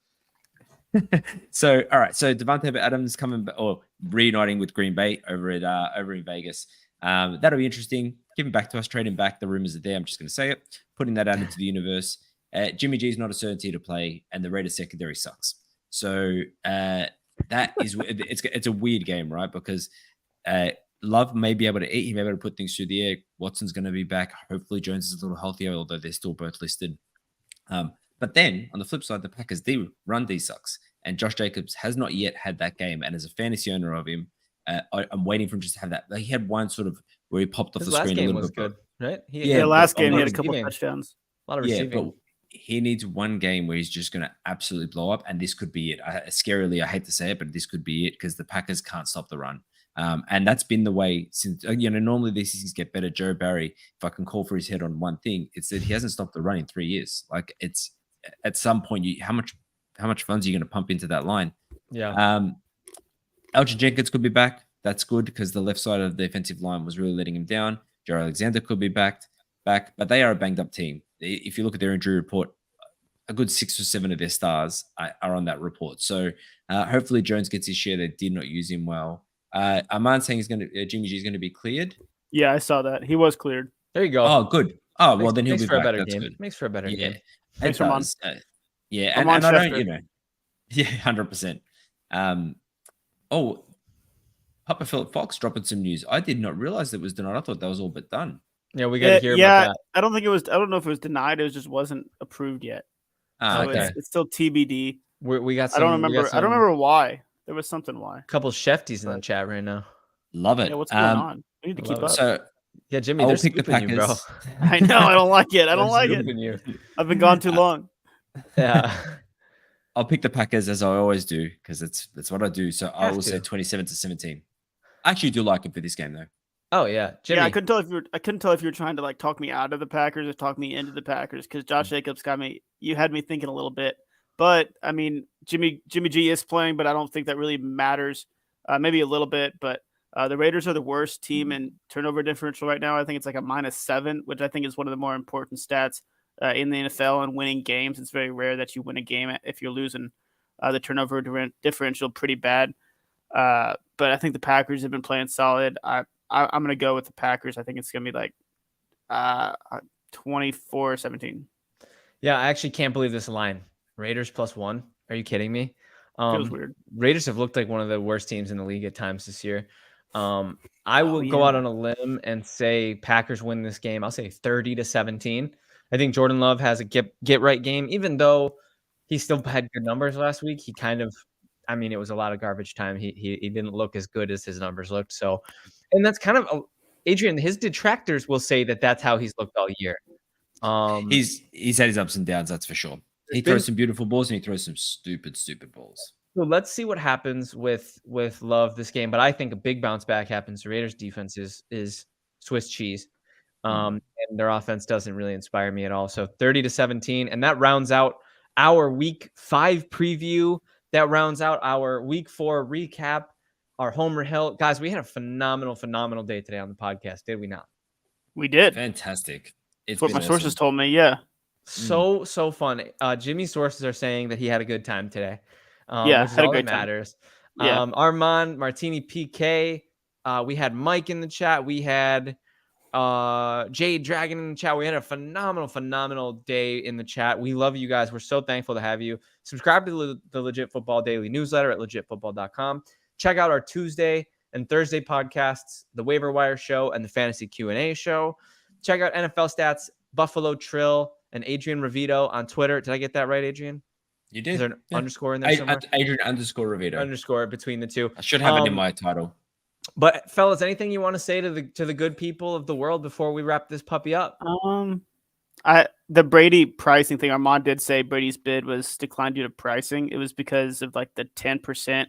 So all right. So Devontae Adams coming or reuniting with Green Bay over in Vegas. That'll be interesting. Giving back to us, trading back. The rumors are there. I'm just going to say it. Putting that out into the universe. Jimmy G is not a certainty to play, and the Raiders secondary sucks. So that is it's a weird game, right? Because Love may be able to eat, he may be able to put things through the air. Watson's going to be back. Hopefully, Jones is a little healthier, although they're still both listed. But then on the flip side, the Packers D run D sucks, and Josh Jacobs has not yet had that game. And as a fantasy owner of him, I'm waiting for him just to have that. Like, he had one sort of where he popped off His the last screen game a little was bit. good, right? Yeah, last game he had a couple receiving. touchdowns. A lot of Yeah, receiving. but he needs one game where he's just going to absolutely blow up, and this could be it. Scarily, I hate to say it, but this could be it because the Packers can't stop the run. And that's been the way since, normally these seasons get better. Joe Barry, if I can call for his head on one thing, it's that he hasn't stopped the run in 3 years. Like, it's at some point, how much funds are you going to pump into that line? Yeah. Elgin Jenkins could be back. That's good because the left side of the offensive line was really letting him down. Joe Alexander could be back, but they are a banged up team. If you look at their injury report, a good 6 or 7 of their stars are on that report. So hopefully Jones gets his share. They did not use him well. Armand saying Jimmy G is going to be cleared. Yeah, I saw that. He was cleared. There you go. Oh, good. Oh, well, then he'll be for back. a better That's game. good. Makes for a better game. Thanks, It Armand. does. Yeah, Armand and I don't, Schefter. yeah, 100%. Papa Philip Fox dropping some news. I did not realize that was denied. I thought that was all but done. Yeah, we got to hear about that. I don't think it was. I don't know if it was denied. It just wasn't approved yet. So Okay. it's still TBD. We got some. I don't remember. I don't remember why. There was something why. Couple Shefties in the chat right now. Love it. Yeah, what's going on? We need to keep love up. So Yeah, Jimmy, I'll they're pick the scooping you, bro. Packers. I know. I don't like it. I don't They're like it. scooping you. I've been gone too long. Yeah. I'll pick the Packers as I always do because that's what I do. So I Have will to. say 27-17. I actually do like it for this game though. Oh yeah, Jimmy. Yeah, I couldn't tell if you were trying to like talk me out of the Packers or talk me into the Packers because Josh Jacobs got me. You had me thinking a little bit, but I mean, Jimmy G is playing, but I don't think that really matters. Maybe a little bit, but the Raiders are the worst team in turnover differential right now. I think it's like a -7, which I think is one of the more important stats in the NFL and winning games. It's very rare that you win a game if you're losing the turnover differential pretty bad. But I think the Packers have been playing solid. I'm going to go with the Packers. I think it's going to be like 24-17. Yeah, I actually can't believe this line. Raiders +1. Are you kidding me? Feels weird. Raiders have looked like one of the worst teams in the league at times this year. I will go out on a limb and say Packers win this game. I'll say 30-17. I think Jordan Love has a get right game, even though he still had good numbers last week. He kind of, I mean, it was a lot of garbage time. He didn't look as good as his numbers looked. So, and that's kind of Adrian. His detractors will say that that's how he's looked all year. He's had his ups and downs, that's for sure. He throws some beautiful balls and he throws some stupid balls. So let's see what happens with Love this game. But I think a big bounce back happens. The Raiders defense is Swiss cheese. And their offense doesn't really inspire me at all. So 30-17. And that rounds out our week 5 preview. That rounds out our week 4 recap, our Homer Hill. Guys, we had a phenomenal day today on the podcast, did we not? We did. Fantastic. That's what my sources told me. Yeah. So fun. Jimmy's sources are saying that he had a good time today. Yeah, which is had a all great that time. matters. Yeah. Armand, Martini PK. We had Mike in the chat. We had Jade Dragon in the chat. We had a phenomenal day in the chat. We love you guys. We're so thankful to have you. Subscribe to the Legit Football Daily newsletter at legitfootball.com. Check out our Tuesday and Thursday podcasts, the Waiver Wire Show and the Fantasy Q&A Show. Check out NFL Stats, Buffalo Trill, and Adrian Revito on Twitter. Did I get that right, Adrian? You did. Is there an underscore in there somewhere? Adrian _Revito. Underscore between the two. I should have it in my title. But fellas, anything you want to say to the good people of the world before we wrap this puppy up? The Brady pricing thing, Armand did say Brady's bid was declined due to pricing. It was because of like the 10%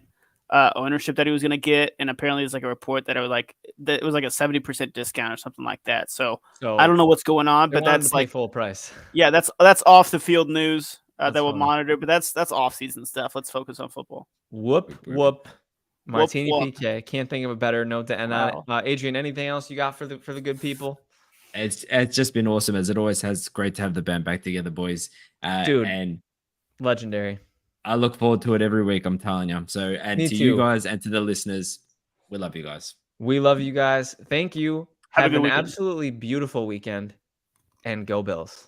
ownership that he was going to get, and apparently it's like a report that it was like a 70% discount or something like that. So I don't know what's going on, but that's like full price. Yeah, that's off the field news that we'll funny. monitor, but that's off season stuff. Let's focus on football. Whoop. Martini Whoop. PK. Can't think of a better note to end on. Adrian, anything else you got for the good people? It's just been awesome as it always has. Great to have the band back together, boys. Dude, and legendary. I look forward to it every week. I'm telling you. So, and Me to too. you guys and to the listeners, we love you guys. We love you guys. Thank you. Have a Have good an weekend. absolutely beautiful weekend, and go Bills.